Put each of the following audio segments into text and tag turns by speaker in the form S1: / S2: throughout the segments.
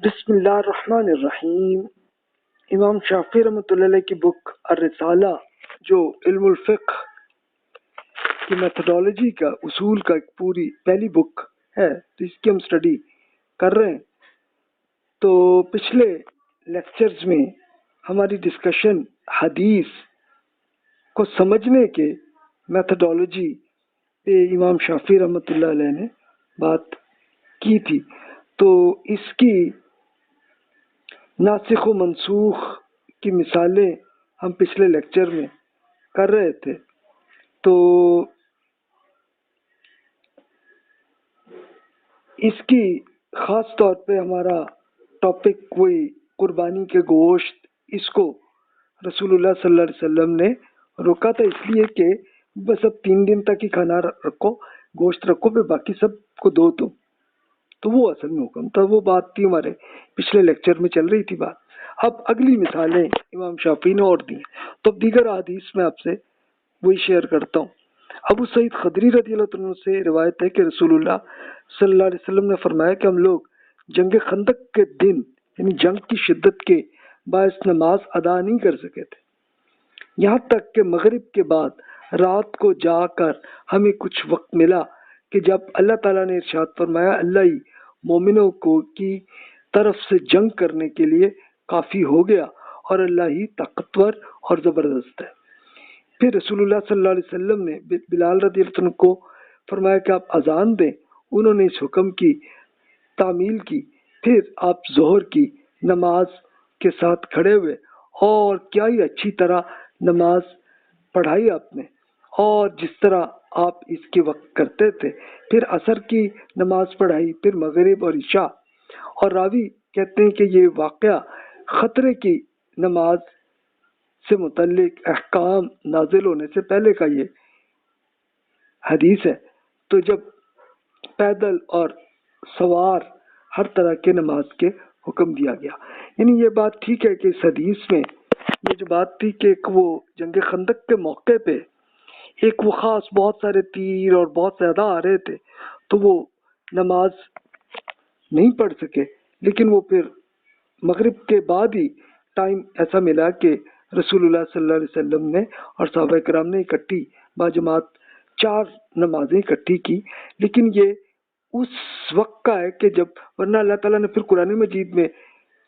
S1: بسم اللہ الرحمن الرحیم۔ امام شافعی رحمۃ اللہ علیہ کی بک الرسالہ جو علم الفقہ کی میتھڈالوجی کا اصول کا ایک پوری پہلی بک ہے، تو اس کی ہم اسٹڈی کر رہے ہیں۔ تو پچھلے لیکچرز میں ہماری ڈسکشن حدیث کو سمجھنے کے میتھڈالوجی پہ امام شافعی رحمۃ اللہ علیہ نے بات کی تھی۔ تو اس کی ناسخ و منسوخ کی مثالیں ہم پچھلے لیکچر میں کر رہے تھے۔ تو اس کی خاص طور پہ ہمارا ٹاپک وہی قربانی کے گوشت، اس کو رسول اللہ صلی اللہ علیہ وسلم نے روکا تھا، اس لیے کہ بس اب 3 دن تک ہی کھانا رکھو، گوشت رکھو، پھر باقی سب کو دو دو، تو وہ اصل میں حکم تھا۔ وہ بات تھی ہمارے پچھلے لیکچر میں چل رہی تھی بات۔ اب اگلی مثالیں امام شافعی نے اور دی ہیں، تو اب دیگر احادیث میں آپ سے وہی شیئر کرتا ہوں۔ ابو سعید خدری رضی اللہ عنہ سے روایت ہے کہ رسول اللہ صلی اللہ علیہ وسلم نے فرمایا کہ ہم لوگ جنگ خندق کے دن یعنی جنگ کی شدت کے باعث نماز ادا نہیں کر سکے تھے، یہاں تک کہ مغرب کے بعد رات کو جا کر ہمیں کچھ وقت ملا کہ جب اللہ تعالیٰ نے ارشاد فرمایا اللہ ہی مومنوں کو کی طرف سے جنگ کرنے کے لیے کافی ہو گیا اور اللہ ہی طاقتور اور زبردست ہے۔ پھر رسول اللہ صلی اللہ علیہ وسلم نے بلال رضی اللہ عنہ کو فرمایا کہ آپ اذان دیں، انہوں نے اس حکم کی تعمیل کی۔ پھر آپ ظہر کی نماز کے ساتھ کھڑے ہوئے اور کیا ہی اچھی طرح نماز پڑھائی آپ نے، اور جس طرح آپ اس کے وقت کرتے تھے۔ پھر عصر کی نماز پڑھائی، پھر مغرب اور عشاء۔ اور راوی کہتے ہیں کہ یہ واقعہ خطرے کی نماز سے متعلق احکام نازل ہونے سے پہلے کا یہ حدیث ہے۔ تو جب پیدل اور سوار ہر طرح کے نماز کے حکم دیا گیا، یعنی یہ بات ٹھیک ہے کہ اس حدیث میں یہ جو بات تھی کہ ایک وہ جنگ خندق کے موقع پہ ایک وہ خاص بہت سارے تیر اور بہت زیادہ آ رہے تھے، تو وہ نماز نہیں پڑھ سکے، لیکن وہ پھر مغرب کے بعد ہی ٹائم ایسا ملا کہ رسول اللہ صلی اللہ علیہ وسلم نے اور صحابہ کرام نے اکٹھی باجماعت 4 نمازیں اکٹھی کی۔ لیکن یہ اس وقت کا ہے کہ جب ورنہ اللہ تعالیٰ نے پھر قرآن مجید میں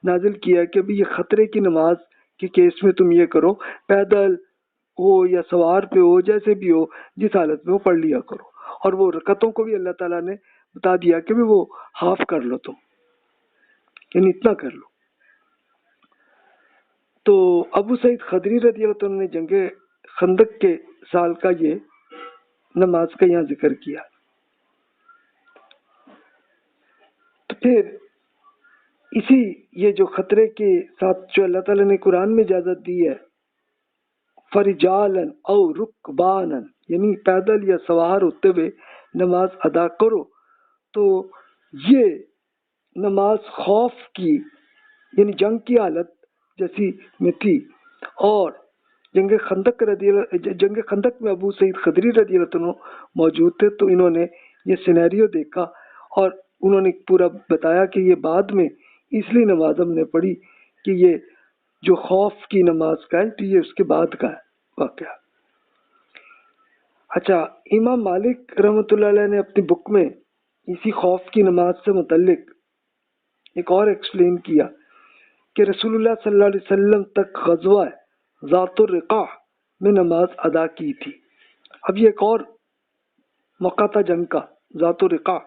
S1: نازل کیا کہ ابھی یہ خطرے کی نماز کے کیس میں تم یہ کرو، پیدل ہو یا سوار پہ ہو، جیسے بھی ہو، جس حالت میں وہ پڑھ لیا کرو۔ اور وہ رکعتوں کو بھی اللہ تعالیٰ نے بتا دیا کہ وہ ہاف کر لو، تم یعنی اتنا کر لو۔ تو ابو سعید خدری رضی اللہ عنہ نے جنگ خندق کے سال کا یہ نماز کا یہاں ذکر کیا۔ تو پھر اسی یہ جو خطرے کے ساتھ جو اللہ تعالیٰ نے قرآن میں اجازت دی ہے فرجالن او رکبانن، یعنی پیدل یا سوار ہوتے ہوئے نماز ادا کرو، تو یہ نماز خوف کی یعنی جنگ کی حالت جیسی میں تھی۔ اور جنگ خندق میں ابو سعید خدری رضی اللہ عنہ موجود تھے، تو انہوں نے یہ سینیریو دیکھا اور انہوں نے پورا بتایا کہ یہ بعد میں اس لیے نماز ہم نے پڑھی کہ یہ جو خوف کی نماز کا ہے تو یہ اس کے بعد کا ہے واقعہ۔ اچھا، امام مالک رحمۃ اللہ علیہ نے اپنی بک میں اسی خوف کی نماز سے متعلق ایک اور ایکسپلین کیا کہ رسول اللہ صلی اللہ علیہ وسلم تک غزوہ ذات الرقاع میں نماز ادا کی تھی۔ اب یہ ایک اور موقع تھا جنگ کا، ذات الرقاع،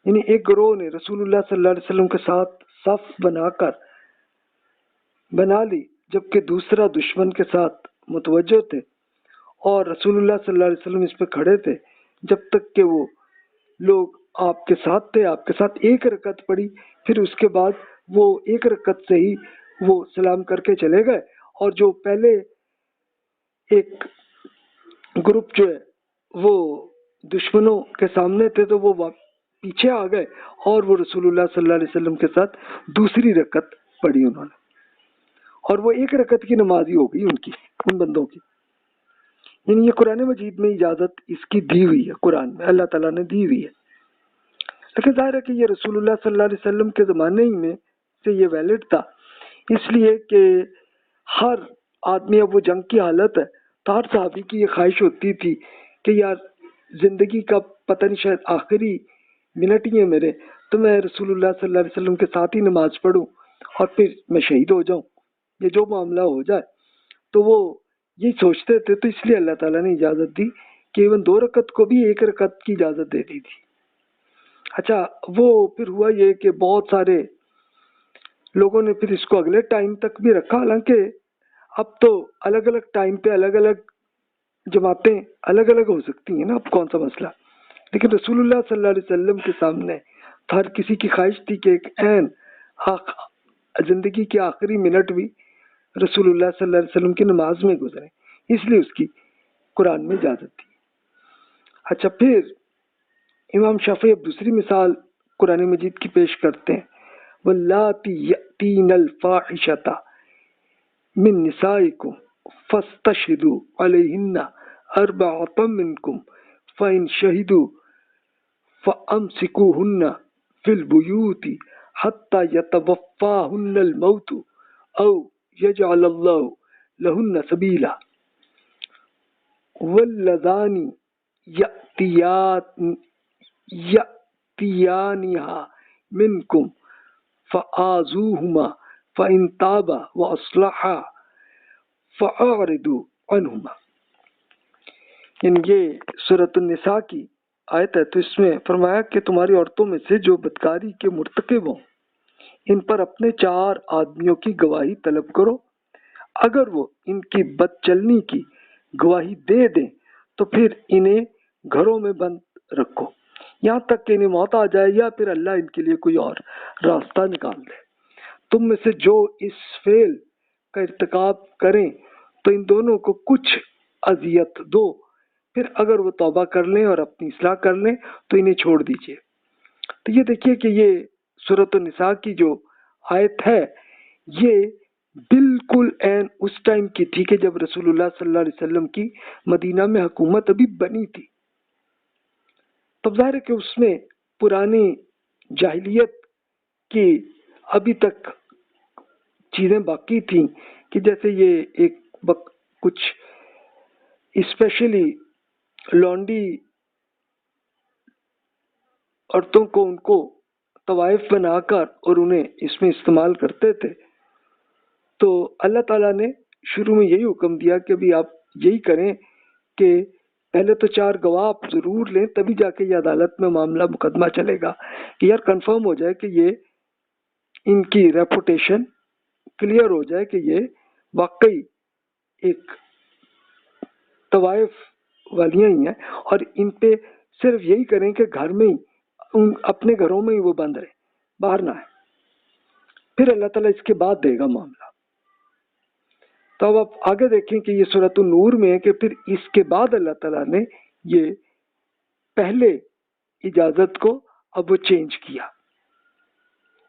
S1: یعنی ایک گروہ نے رسول اللہ صلی اللہ علیہ وسلم کے ساتھ صف بنا لی، جبکہ دوسرا دشمن کے ساتھ متوجہ تھے، اور رسول اللہ صلی اللہ علیہ وسلم اس پہ کھڑے تھے جب تک کہ وہ لوگ آپ کے ساتھ تھے۔ آپ کے ساتھ ایک رکعت پڑھی، پھر اس کے بعد وہ ایک رکعت سے ہی وہ سلام کر کے چلے گئے، اور جو پہلے ایک گروپ جو ہے وہ دشمنوں کے سامنے تھے تو وہ پیچھے آ گئے اور وہ رسول اللہ صلی اللہ علیہ وسلم کے ساتھ دوسری رکعت پڑھی انہوں نے، اور وہ ایک رکعت کی نماز ہی ہو گئی ان بندوں کی۔ یعنی یہ قرآن مجید میں اجازت اس کی دی ہوئی ہے، قرآن میں اللہ تعالیٰ نے دی ہوئی ہے۔ لیکن ظاہر ہے کہ یہ رسول اللہ صلی اللہ علیہ وسلم کے زمانے ہی میں سے یہ ویلڈ تھا، اس لیے کہ ہر آدمی، اب وہ جنگ کی حالت ہے تو ہر صحابی کی یہ خواہش ہوتی تھی کہ یار زندگی کا پتہ نہیں، شاید آخری منٹ ہی ہے میرے، تو میں رسول اللہ صلی اللہ علیہ وسلم کے ساتھ ہی نماز پڑھوں اور پھر میں شہید ہو جاؤں، یہ جو معاملہ ہو جائے۔ تو وہ یہی سوچتے تھے، تو اس لیے اللہ تعالیٰ نے اجازت دی کہ ایون 2 رکعت کو بھی 1 رکعت کی اجازت دے دی تھی۔ اچھا، وہ پھر ہوا یہ کہ بہت سارے لوگوں نے پھر اس کو اگلے ٹائم تک بھی رکھا، حالانکہ اب تو الگ الگ ٹائم پہ الگ الگ جماعتیں الگ الگ ہو سکتی ہیں نا، اب کون سا مسئلہ۔ لیکن رسول اللہ صلی اللہ علیہ وسلم کے سامنے ہر کسی کی خواہش تھی کہ ایک عین زندگی کے آخری منٹ بھی رسول اللہ صلی اللہ علیہ وسلم کی نماز میں گزرے، اس لیے اس کی قرآن میں اجازت تھی۔ اچھا، پھر امام شافعی اب دوسری مثال قرآن مجید کی پیش کرتے ہیں، واللاتی یأتین الفاحشۃ من نسائکم فاستشہدوا علیہن اربعۃ منکم فإن شہدوا فأمسکوہن فی البیوت حتی یتوفاہن الموت او یجعل اللہ لہن سبیلا واللذان یأتیانہا منکم فآذوہما فإن تابا وأصلحا فأعرضوا عنہما۔ یعنی یہ سورۃ النساء کی آیت ہے، تو اس میں فرمایا کہ تمہاری عورتوں میں سے جو بدکاری کے مرتکب ہوں ان پر اپنے 4 آدمیوں کی گواہی طلب کرو، اگر وہ ان کی بد چلنی کی گواہی دے دیں تو پھر انہیں گھروں میں بند رکھو یہاں تک کہ انہیں موت آ جائے یا پھر اللہ ان کے لیے کوئی اور راستہ نکال دے۔ تم میں سے جو اس فعل کا ارتکاب کریں تو ان دونوں کو کچھ اذیت دو، پھر اگر وہ توبہ کر لیں اور اپنی اصلاح کر لیں تو انہیں چھوڑ دیجیے۔ تو یہ دیکھیے کہ یہ سورۃ النساء کی جو آیت ہے یہ بالکل عین اس ٹائم کی تھی کہ جب رسول اللہ صلی اللہ علیہ وسلم کی مدینہ میں حکومت ابھی بنی تھی۔ تب ظاہر ہے کہ اس میں پرانی جاہلیت کی ابھی تک چیزیں باقی تھیں، کہ جیسے یہ ایک کچھ اسپیشلی لونڈی عورتوں کو ان کو طوائف بنا کر اور انہیں اس میں استعمال کرتے تھے۔ تو اللہ تعالیٰ نے شروع میں یہی حکم دیا کہ بھی آپ یہی کریں کہ پہلے تو 4 گواہ آپ ضرور لیں، تبھی جا کے یہ عدالت میں معاملہ مقدمہ چلے گا کہ یار کنفرم ہو جائے کہ یہ ان کی ریپوٹیشن کلیئر ہو جائے کہ یہ واقعی ایک طوائف والیاں ہی ہیں، اور ان پہ صرف یہی کریں کہ گھر میں ہی اپنے گھروں میں ہی وہ بند رہے، باہر نہ آئے، پھر اللہ تعالیٰ اس کے بعد دے گا معاملہ۔ تو اب آپ آگے دیکھیں کہ یہ سورۃ النور میں ہے کہ پھر اس کے بعد اللہ تعالیٰ نے یہ پہلے اجازت کو اب وہ چینج کیا۔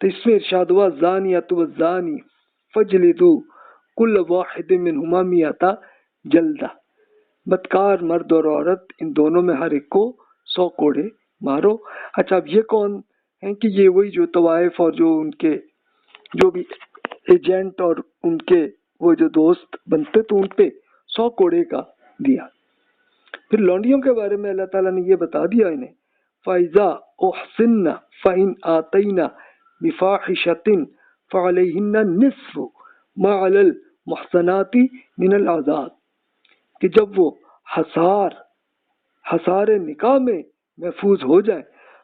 S1: تو اس میں ارشاد ہوا الزانیۃ والزانی فاجلدوا کل واحد منہما مئۃ جلدہ، بدکار مرد اور عورت ان دونوں میں ہر ایک کو 100 کوڑے مارو۔ اچھا، اب یہ کون ہیں کہ یہ وہی جو طوائف اور جو ان کے جو بھی ایجنٹ اور ان کے وہ جو دوست بنتے تو ان پہ 100 کوڑے کا دیا۔ پھر لونڈیوں کے بارے میں اللہ تعالیٰ نے یہ بتا دیا انہیں فَإِذَا أُحْصِنَّ فَإِنْ آتَيْنَ بِفَاحِشَةٍ فَعَلَيْهِنَّ النِّصْفُ مَا عَلَى الْمُحْصَنَاتِ مِنَ الْعَذَابِ، کہ جب وہ حصار نکاح میں محفوظ ہو جائے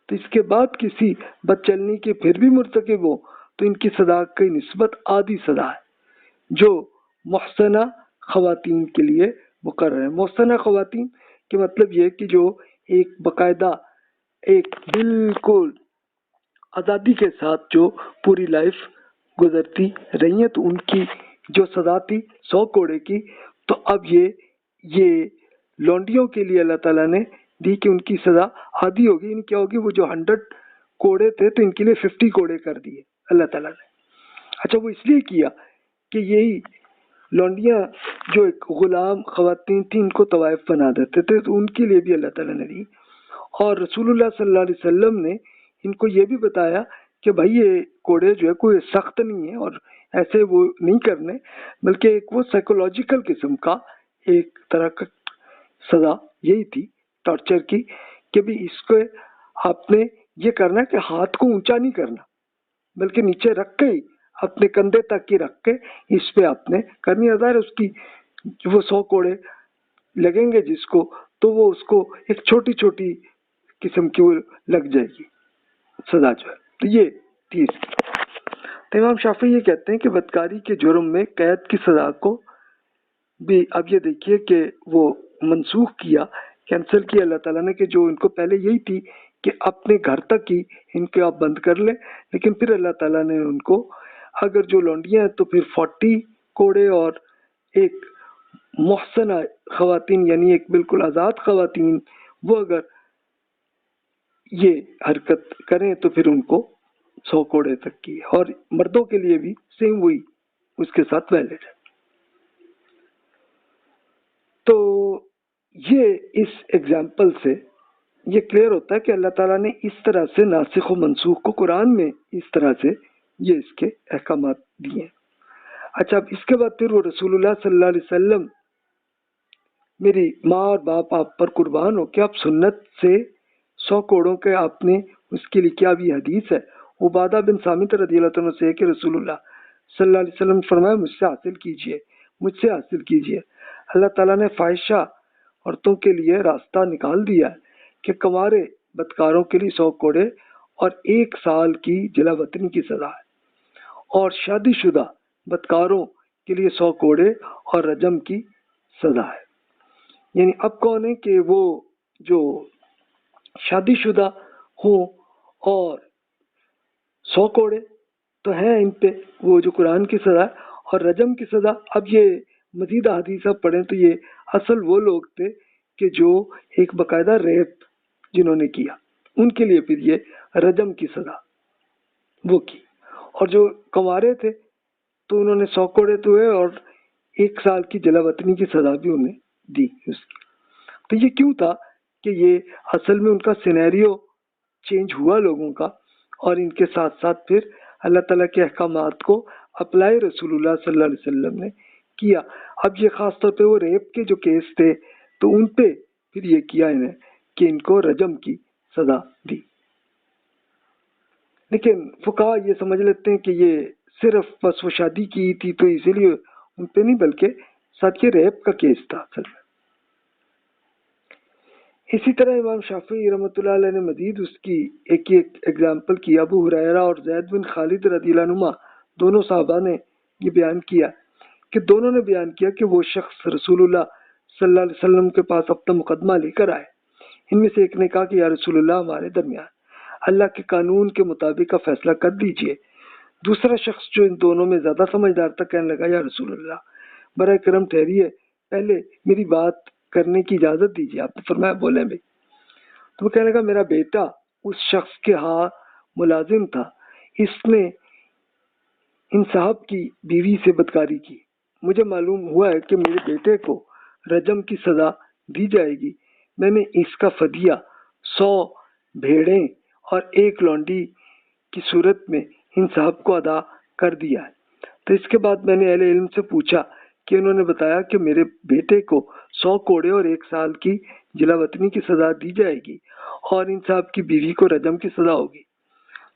S1: تو اس کے بعد کسی بد چلنی کے پھر بھی مرتکب ہو تو ان کی سزا کی نسبت آدھی سزا ہے جو محسنہ خواتین کے لیے مقرر ہے۔ محسنہ خواتین کے مطلب یہ کہ جو ایک باقاعدہ ایک بالکل آزادی کے ساتھ جو پوری لائف گزرتی رہی ہیں، تو ان کی جو سزا تھی 100 کوڑے کی، تو اب یہ لونڈیوں کے لیے اللہ تعالیٰ نے دی کہ ان کی سزا آدھی ہوگی۔ ان کیا ہوگی، وہ جو 100 کوڑے تھے تو ان کے لیے 50 کوڑے کر دیے اللہ تعالیٰ نے۔ اچھا، وہ اس لیے کیا کہ یہی لونڈیاں جو ایک غلام خواتین تھیں ان کو طوائف بنا دیتے تھے، تو ان کے لیے بھی اللہ تعالیٰ نے دی، اور رسول اللہ صلی اللہ علیہ وسلم نے ان کو یہ بھی بتایا کہ بھائی یہ کوڑے جو ہے کوئی سخت نہیں ہے اور ایسے وہ نہیں کرنے، بلکہ ایک وہ سائیکولوجیکل قسم کا ایک طرح کا سزا یہی تھی ٹارچر کی، کہ بھی اس کو آپ نے یہ کرنا ہے کہ ہاتھ کو اونچا نہیں کرنا، بلکہ نیچے رکھ کے ہی اپنے کندھے تک ہی رکھ کے اس پہ آپ نے کرنی ہے۔ ظاہر اس کی وہ 100 کوڑے لگیں گے جس کو، تو وہ اس کو ایک چھوٹی چھوٹی قسم کی وہ لگ جائے گی سزا جو ہے۔ تو یہ تھی۔ تو امام شافعی یہ کہتے ہیں کہ بدکاری کے جرم میں قید کی سزا کو بھی اب یہ دیکھیے کہ وہ منسوخ کیا، کینسل کیا اللہ تعالیٰ نے، کہ جو ان کو پہلے یہی تھی کہ اپنے گھر تک ہی ان کے آپ بند کر لیں، لیکن پھر اللہ تعالیٰ نے ان کو اگر جو لونڈیاں ہیں تو پھر 40 کوڑے، اور ایک محسنہ خواتین یعنی ایک بالکل آزاد خواتین وہ اگر یہ حرکت کریں تو پھر ان کو 100 کوڑے تک کی، اور مردوں کے لیے بھی سیم وہی اس کے ساتھ ویلڈ ہے۔ تو یہ اس ایگزامپل سے یہ کلیئر ہوتا ہے کہ اللہ تعالیٰ نے اس طرح سے ناسخ و منسوخ کو قرآن میں اس طرح سے یہ اس کے احکامات دیے ہیں۔ اچھا، اب اس کے بعد پھر وہ رسول اللہ صلی اللہ علیہ وسلم، میری ماں اور باپ آپ پر قربان ہو کہ آپ سنت سے 100 کوڑوں کے آپ نے اس کے لیے کیا بھی حدیث ہے عبادہ بن سامت رضی اللہ عنہ سے کہ رسول اللہ صلی اللہ علیہ وسلم فرمایا مجھ سے حاصل کیجئے، مجھ سے حاصل کیجئے، اللہ تعالیٰ نے فاحشہ عورتوں کے لیے راستہ نکال دیا ہے کہ کنوارے بدکاروں کے لیے 100 کوڑے اور 1 سال کی جلا وطنی کی سزا ہے، اور شادی شدہ بدکاروں کے لیے 100 کوڑے اور رجم کی سزا ہے۔ یعنی اب کون ہے کہ وہ جو شادی شدہ ہوں اور 100 کوڑے تو ہیں ان پہ وہ جو قرآن کی سزا ہے، اور رجم کی سزا اب یہ مزید احادیث آپ پڑھیں تو یہ اصل وہ لوگ تھے کہ جو ایک باقاعدہ ریپ جنہوں نے کیا ان کے لیے پھر یہ رجم کی سزا وہ کی، اور جو کنوارے تھے تو انہوں نے 100 کوڑے تو ہوئے اور 1 سال کی جلا وطنی کی سزا بھی انہیں دی اس کی۔ تو یہ کیوں تھا کہ یہ اصل میں ان کا سینیریو چینج ہوا لوگوں کا، اور ان کے ساتھ ساتھ پھر اللہ تعالیٰ کے احکامات کو اپلائی رسول اللہ صلی اللہ علیہ وسلم نے کیا۔ اب یہ خاص طور پہ وہ ریپ کے جو کیس تھے تو ان پہ پھر یہ کیا انہیں کہ ان کو رجم کی سزا دی۔ لیکن فقہا یہ سمجھ لیتے ہیں کہ یہ صرف بس وہ شادی کی تھی تو اسی لیے ان پہ نہیں، بلکہ ساتھ یہ ریپ کا کیس تھا اصل میں۔ اسی طرح امام شافعی رحمۃ اللہ علیہ نے مزید اس کی ایک ایگزامپل کی۔ ابو ہریرہ اور زید بن خالد رضی اللہ عنہما دونوں صحابہ نے یہ بیان کیا کہ دونوں نے بیان کیا کہ وہ شخص رسول اللہ صلی اللہ علیہ وسلم کے پاس اپنا مقدمہ لے کر آئے۔ ان میں سے ایک نے کہا کہ یا رسول اللہ ہمارے درمیان اللہ کے قانون کے مطابق کا فیصلہ کر دیجئے۔ دوسرا شخص جو ان دونوں میں زیادہ سمجھدار تھا کہنے لگا یا رسول اللہ برائے کرم ٹھہریے، پہلے میری بات کرنے کی اجازت دیجیے۔ آپ نے فرمایا بولیں بھائی۔ تو وہ کہنے لگا میرا بیٹا اس شخص کے ہاں ملازم تھا، اس نے ان صاحب کی بیوی سے بدکاری کی، مجھے معلوم ہوا ہے کہ میرے بیٹے کو رجم کی سزا دی جائے گی، میں نے اس کا فدیہ 100 بھیڑیں اور 1 لونڈی کی صورت میں ان صاحب کو ادا کر دیا ہے۔ تو اس کے بعد میں نے اہل علم سے پوچھا کہ انہوں نے بتایا کہ میرے بیٹے کو 100 کوڑے اور 1 سال کی جلا وطنی کی سزا دی جائے گی، اور ان صاحب کی بیوی کو رجم کی سزا ہوگی۔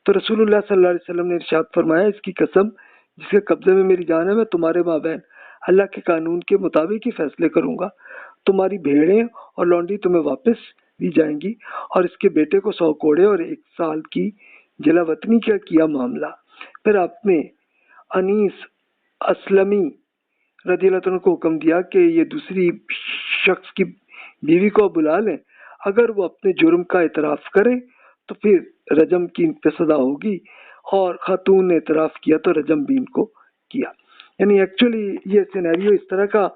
S1: تو رسول اللہ صلی اللہ علیہ وسلم نے ارشاد فرمایا اس کی قسم جس کے قبضے میں میری جان ہے، میں تمہارے مابین اللہ کے قانون کے مطابق ہی فیصلے کروں گا، تمہاری بھیڑیں اور لونڈی تمہیں واپس دی جائیں گی، اور اس کے بیٹے کو 100 کوڑے اور 1 سال کی جلا وطنی کا کیا معاملہ۔ پھر آپ نے انیس اسلمی رضی اللہ عنہ کو حکم دیا کہ یہ دوسری شخص کی بیوی کو بلا لیں، اگر وہ اپنے جرم کا اعتراف کرے تو پھر رجم کی ان پہ سزا ہوگی، اور خاتون نے اعتراف کیا تو رجم بھی ان کو کیا۔ یعنی ایکچولی یہ سینیریو اس طرح کا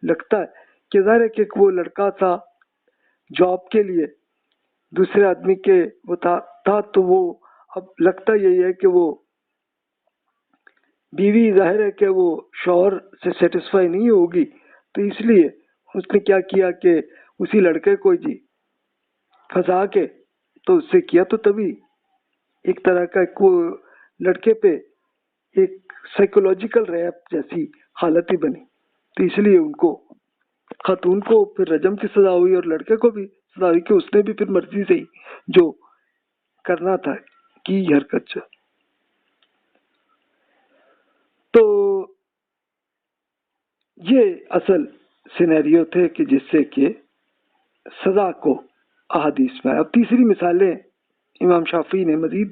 S1: لگتا ہے کہ ظاہر ہے کہ وہ لڑکا تھا جاب کے لیے دوسرے آدمی کے وہ تھا تو وہ اب لگتا یہی ہے کہ وہ بیوی ظاہر ہے کہ وہ شوہر سے سیٹسفائی نہیں ہوگی، تو اس لیے اس نے کیا کیا کہ اسی لڑکے کو جی پھنسا کے تو اس سے کیا، تو تبھی ایک طرح کا وہ لڑکے پہ ایک سائیکولوجیکل ریپ جیسی حالت ہی بنی، تو اس لیے ان کو خاتون کو پھر رجم کی سزا ہوئی اور لڑکے کو بھی سزا ہوئی کہ اس نے بھی پھر مرضی سے ہی جو کرنا تھا کی حرکت سے۔ تو یہ اصل سینیریو تھے کہ جس سے کہ سزا کو احادیث میں۔ اب تیسری مثالیں امام شافعی نے مزید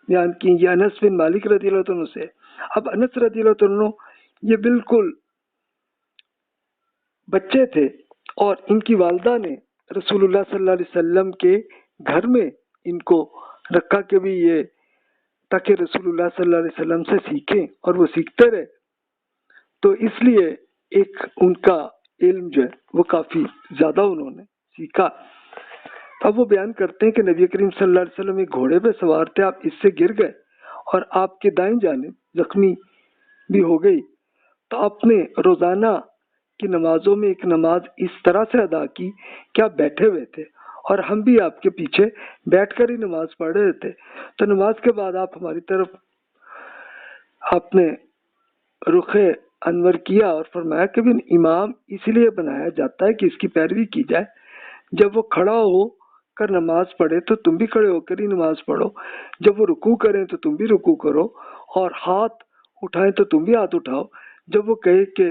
S1: بیان کی، یہ انس بن مالک رضی اللہ عنہ سے۔ اب انس رضی اللہ عنہ یہ بالکل بچے تھے اور ان کی والدہ نے رسول اللہ صلی اللہ علیہ وسلم کے گھر میں ان کو رکھا کہ بھی یہ تاکہ رسول اللہ صلی اللہ علیہ وسلم سے سیکھیں اور وہ سیکھتے رہے، تو اس لیے ایک ان کا علم جو ہے وہ کافی زیادہ انہوں نے سیکھا۔ اب وہ بیان کرتے ہیں کہ نبی کریم صلی اللہ علیہ وسلم ایک گھوڑے پہ سوار تھے، آپ اس سے گر گئے اور آپ کے دائیں جانب زخمی بھی ہو گئی، تو آپ نے روزانہ کی نمازوں میں ایک نماز اس طرح سے ادا کی کہ آپ بیٹھے ہوئے تھے اور ہم بھی آپ کے پیچھے بیٹھ کر ہی نماز پڑھ رہے تھے، تو نماز کے بعد آپ ہماری طرف آپ نے رخ انور کیا اور فرمایا کہ امام اس لیے بنایا جاتا ہے کہ اس کی پیروی کی جائے، جب وہ کھڑا ہو کر نماز پڑھے تو تم بھی کھڑے ہو کر ہی نماز پڑھو، جب وہ رکوع کریں تو تم بھی رکوع کرو اور ہاتھ اٹھائیں تو تم بھی ہاتھ اٹھاؤ، جب وہ کہے کہ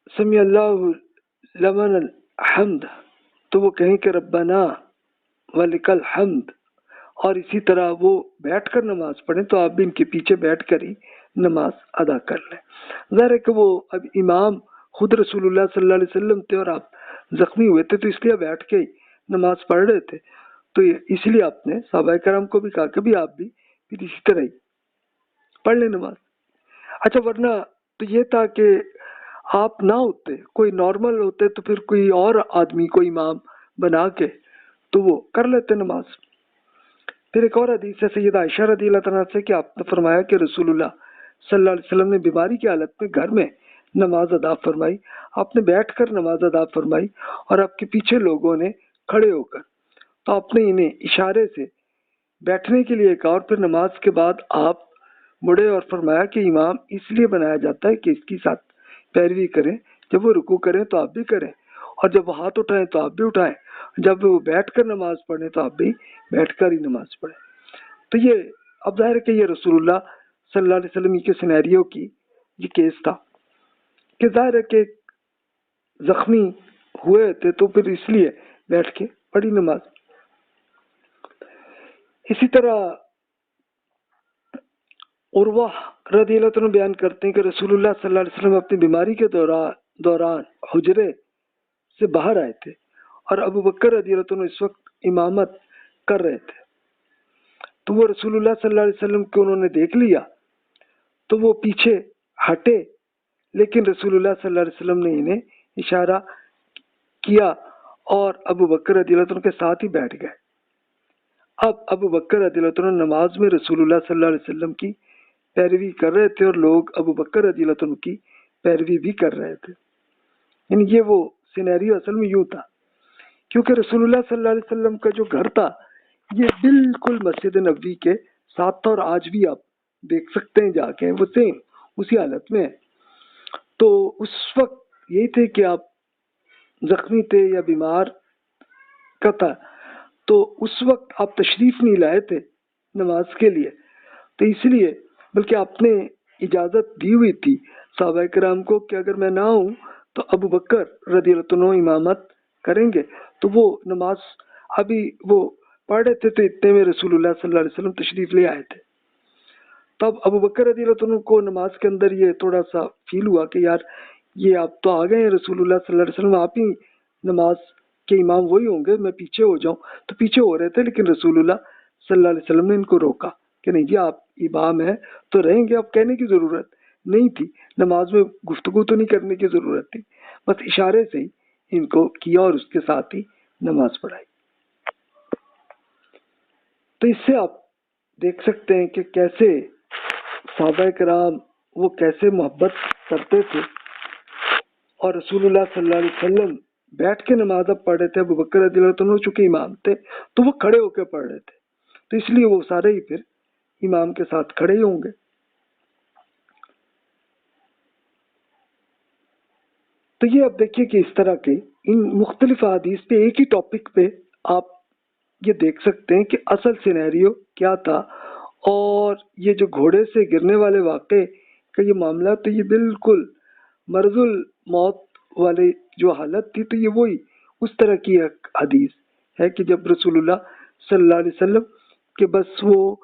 S1: سمی اللہ لمن الحمد تو وہ کہیں کہ ربنا ولک الحمد، اور اسی طرح وہ بیٹھ کر نماز پڑھیں تو آپ بھی ان کے پیچھے بیٹھ کر ہی نماز ادا کر لیں۔ ظاہر ہے کہ وہ اب امام خود رسول اللہ صلی اللہ علیہ وسلم تھے اور آپ زخمی ہوئے تھے، تو اس لیے بیٹھ کے ہی نماز پڑھ رہے تھے، تو اس لیے آپ نے صحابہ کرام کو بھی کہا کہ بھی آپ بھی پھر اسی طرح ہی پڑھ لیں نماز۔ اچھا، ورنہ تو یہ تھا کہ آپ نہ ہوتے، کوئی نارمل ہوتے تو پھر کوئی اور آدمی کو امام بنا کے تو وہ کر لیتے نماز۔ پھر ایک اور حدیث ہے سیدہ عائشہ رضی اللہ عنہا سے کہ آپ نے فرمایا کہ رسول اللہ صلی اللہ علیہ وسلم نے بیماری کی حالت میں گھر میں نماز ادا فرمائی، آپ نے بیٹھ کر نماز ادا فرمائی اور آپ کے پیچھے لوگوں نے کھڑے ہو کر، تو آپ نے انہیں اشارے سے بیٹھنے کے لیے کہا اور پھر نماز کے بعد آپ مڑے اور فرمایا کہ امام اس لیے بنایا جاتا ہے کہ اس کی ساتھ پیروی کریں، جب وہ رکوع کریں تو آپ بھی کریں اور جب وہ ہاتھ اٹھائیں تو آپ بھی اٹھائیں، جب وہ بیٹھ کر نماز پڑھیں تو آپ بھی بیٹھ کر ہی نماز پڑھیں۔ تو یہ اب ظاہر ہے کہ یہ رسول اللہ صلی اللہ علیہ وسلم کے سینیریو کی یہ کیس تھا کہ ظاہر ہے کہ زخمی ہوئے تھے تو پھر اس لیے بیٹھ کے پڑھی نماز۔ اسی طرح عروہ رضی اللہ عنہ بیان کرتے ہیں کہ رسول اللہ صلی اللہ علیہ وسلم اپنی بیماری کے دوران حجرے سے باہر آئے تھے اور ابو بکر رضی اللہ عنہ اس وقت امامت کر رہے تھے، تو وہ رسول اللہ صلی اللہ علیہ وسلم کو انہوں نے دیکھ لیا تو وہ پیچھے ہٹے، لیکن رسول اللہ صلی اللہ علیہ وسلم نے انہیں اشارہ کیا اور ابو بکر رضی اللہ عنہ کے ساتھ ہی بیٹھ گئے۔ اب ابو بکر رضی اللہ عنہ نماز میں رسول اللہ صلی اللہ علیہ وسلم کی پیروی کر رہے تھے اور لوگ ابو بکر رضی اللہ عنہ کی پیروی بھی کر رہے تھے، یعنی یہ وہ سینیریو اصل میں یوں تھا، کیونکہ رسول اللہ صلی اللہ علیہ وسلم کا جو گھر تھا یہ بالکل مسجد نبوی کے ساتھ تھا، اور آج بھی آپ دیکھ سکتے ہیں جا کے وہ سیم اسی حالت میں ہے۔ تو اس وقت یہی تھے کہ آپ زخمی تھے یا بیمار کا تھا، تو اس وقت آپ تشریف نہیں لائے تھے نماز کے لیے، تو اس لیے بلکہ آپ نے اجازت دی ہوئی تھی صحابہ کرام کو کہ اگر میں نہ ہوں تو ابو بکر رضی اللہ عنہ امامت کریں گے، تو وہ نماز ابھی وہ پڑھ رہے تھے تو اتنے میں رسول اللہ صلی اللہ علیہ وسلم تشریف لے آئے تھے۔ تب ابو بکر رضی اللہ عنہ کو نماز کے اندر یہ تھوڑا سا فیل ہوا کہ یار یہ آپ تو آ گئے ہیں رسول اللہ صلی اللہ علیہ وسلم، آپ ہی نماز کے امام وہی ہوں گے، میں پیچھے ہو جاؤں، تو پیچھے ہو رہے تھے، لیکن رسول اللہ صلی اللہ علیہ وسلم نے ان کو روکا کہ نہیں جی آپ امام ہیں تو رہیں گے، اب کہنے کی ضرورت نہیں تھی، نماز میں گفتگو تو نہیں کرنے کی ضرورت تھی، بس اشارے سے ہی ان کو کیا اور اس کے ساتھ ہی نماز پڑھائی۔ تو اس سے آپ دیکھ سکتے ہیں کہ کیسے صحابہ کرام وہ کیسے محبت کرتے تھے اور رسول اللہ صلی اللہ علیہ وسلم بیٹھ کے نماز اب پڑھ رہے تھے، ابو بکر رضی اللہ عنہ چونکہ امام تھے تو وہ کھڑے ہو کے پڑھ رہے تھے، تو اس لیے وہ سارے ہی پھر امام کے ساتھ کھڑے ہی ہوں گے۔ تو یہ اب دیکھیے کہ اس طرح کے ان مختلف احادیث پہ ایک ہی ٹاپک پہ آپ یہ دیکھ سکتے ہیں کہ اصل سینیریو کیا تھا، اور یہ جو گھوڑے سے گرنے والے واقعے کا یہ معاملہ، تو یہ بالکل مرض الموت والے جو حالت تھی، تو یہ وہی اس طرح کی ایک حدیث ہے کہ جب رسول اللہ صلی اللہ علیہ وسلم کے بس وہ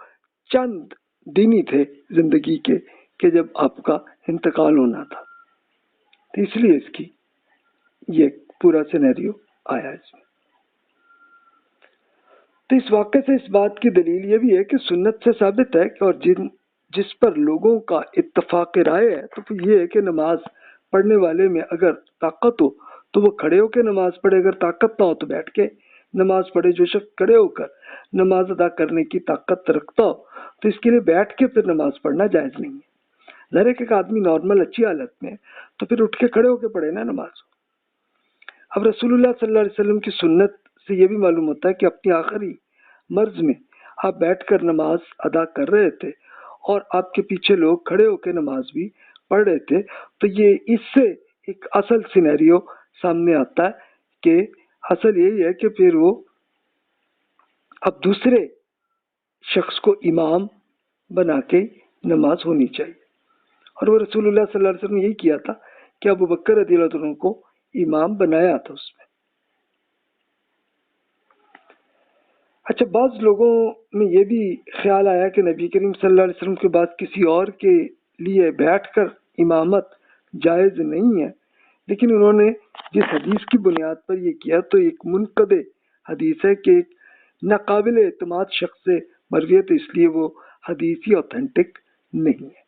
S1: چند دن ہی تھے زندگی کے کہ جب آپ کا انتقال ہونا تھا، تو اس لیے اس کی یہ پورا سینیریو آیا اس میں۔ تو اس واقعے سے اس بات کی دلیل یہ بھی ہے کہ سنت سے ثابت ہے کہ اور جس پر لوگوں کا اتفاق رائے ہے تو پھر یہ ہے کہ نماز پڑھنے والے میں اگر طاقت ہو تو وہ کھڑے ہو کے نماز پڑھے، اگر طاقت نہ ہو تو بیٹھ کے نماز پڑھے۔ جو شخص کھڑے ہو کر نماز ادا کرنے کی طاقت رکھتا ہو تو اس کے لیے بیٹھ کے پھر نماز پڑھنا جائز نہیں ہے۔ ظاہر ہے کہ ایک آدمی نارمل اچھی حالت میں تو پھر اٹھ کے کھڑے ہو کے پڑھے نا نماز۔ اب رسول اللہ صلی اللہ علیہ وسلم کی سنت سے یہ بھی معلوم ہوتا ہے کہ اپنی آخری مرض میں آپ بیٹھ کر نماز ادا کر رہے تھے اور آپ کے پیچھے لوگ کھڑے ہو کے نماز بھی پڑھ رہے تھے، تو یہ اس سے ایک اصل سینیریو سامنے آتا ہے کہ اصل یہی ہے کہ پھر وہ اب دوسرے شخص کو امام بنا کے نماز ہونی چاہیے، اور وہ رسول اللہ صلی اللہ علیہ وسلم نے یہی کیا تھا کہ ابو بکر رضی اللہ عنہ کو امام بنایا تھا اس میں۔ اچھا، بعض لوگوں میں یہ بھی خیال آیا کہ نبی کریم صلی اللہ علیہ وسلم کے بعد کسی اور کے لیے بیٹھ کر امامت جائز نہیں ہے، لیکن انہوں نے جس حدیث کی بنیاد پر یہ کیا تو ایک منقطع حدیث ہے کہ ایک ناقابل اعتماد شخص سے مروی ہے، تو اس لیے وہ حدیثی اوتھینٹک نہیں ہے۔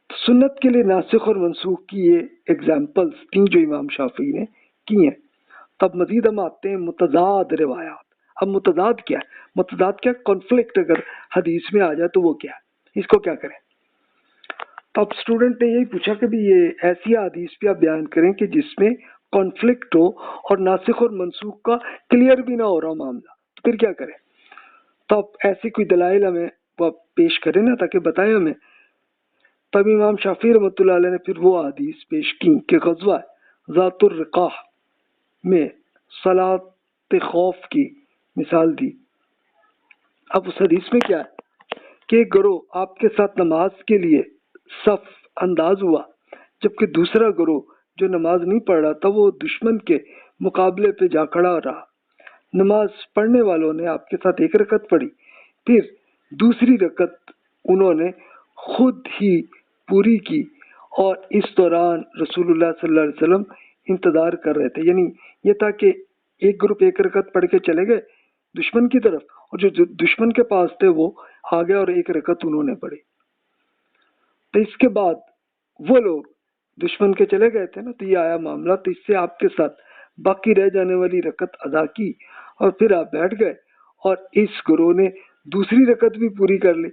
S1: سنت کے لیے ناسخ اور منسوخ کی یہ ایگزامپلس تھیں جو امام شافعی نے کی ہیں۔ تب مزید ہم آتے ہیں متضاد روایات۔ اب متضاد کیا ہے؟ متضاد کیا؟ کانفلکٹ اگر حدیث میں آ جائے تو وہ کیا ہے، اس کو کیا کریں؟ تو اب اسٹوڈنٹ نے یہی پوچھا کہ بھی یہ ایسی حدیث بھی آپ بیان کریں کہ جس میں کانفلکٹ ہو اور ناسخ اور منسوخ کا کلیئر بھی نہ ہو رہا معاملہ، تو پھر کیا کریں؟ تو اب ایسی کوئی دلائل ہمیں وہ پیش کریں نا تاکہ بتائیں ہمیں۔ تب امام شافعی رحمۃ اللہ علیہ نے پھر وہ حدیث پیش کی کہ غزوہ ذات الرقاع میں صلاۃ خوف کی مثال دی۔ اب اس حدیث میں کیا ہے کہ ایک گروہ آپ کے ساتھ نماز کے لیے صف انداز ہوا، جبکہ دوسرا گروہ جو نماز نہیں پڑھ رہا تھا وہ دشمن کے مقابلے پہ جا کھڑا رہا۔ نماز پڑھنے والوں نے آپ کے ساتھ ایک رکعت پڑھی، پھر دوسری رکعت انہوں نے خود ہی پوری کی، اور اس دوران رسول اللہ صلی اللہ علیہ وسلم انتظار کر رہے تھے۔ یعنی یہ تھا کہ ایک گروپ ایک رکعت پڑھ کے چلے گئے دشمن کی طرف، اور جو دشمن کے پاس تھے وہ آ گئے اور ایک رکعت انہوں نے پڑھی۔ تو اس کے بعد وہ لوگ دشمن کے چلے گئے تھے نا، تو یہ آیا معاملہ، تو اس سے آپ کے ساتھ باقی رہ جانے والی رکعت ادا کی اور پھر آپ بیٹھ گئے، اور اس گروہ نے دوسری رکعت بھی پوری کر لی،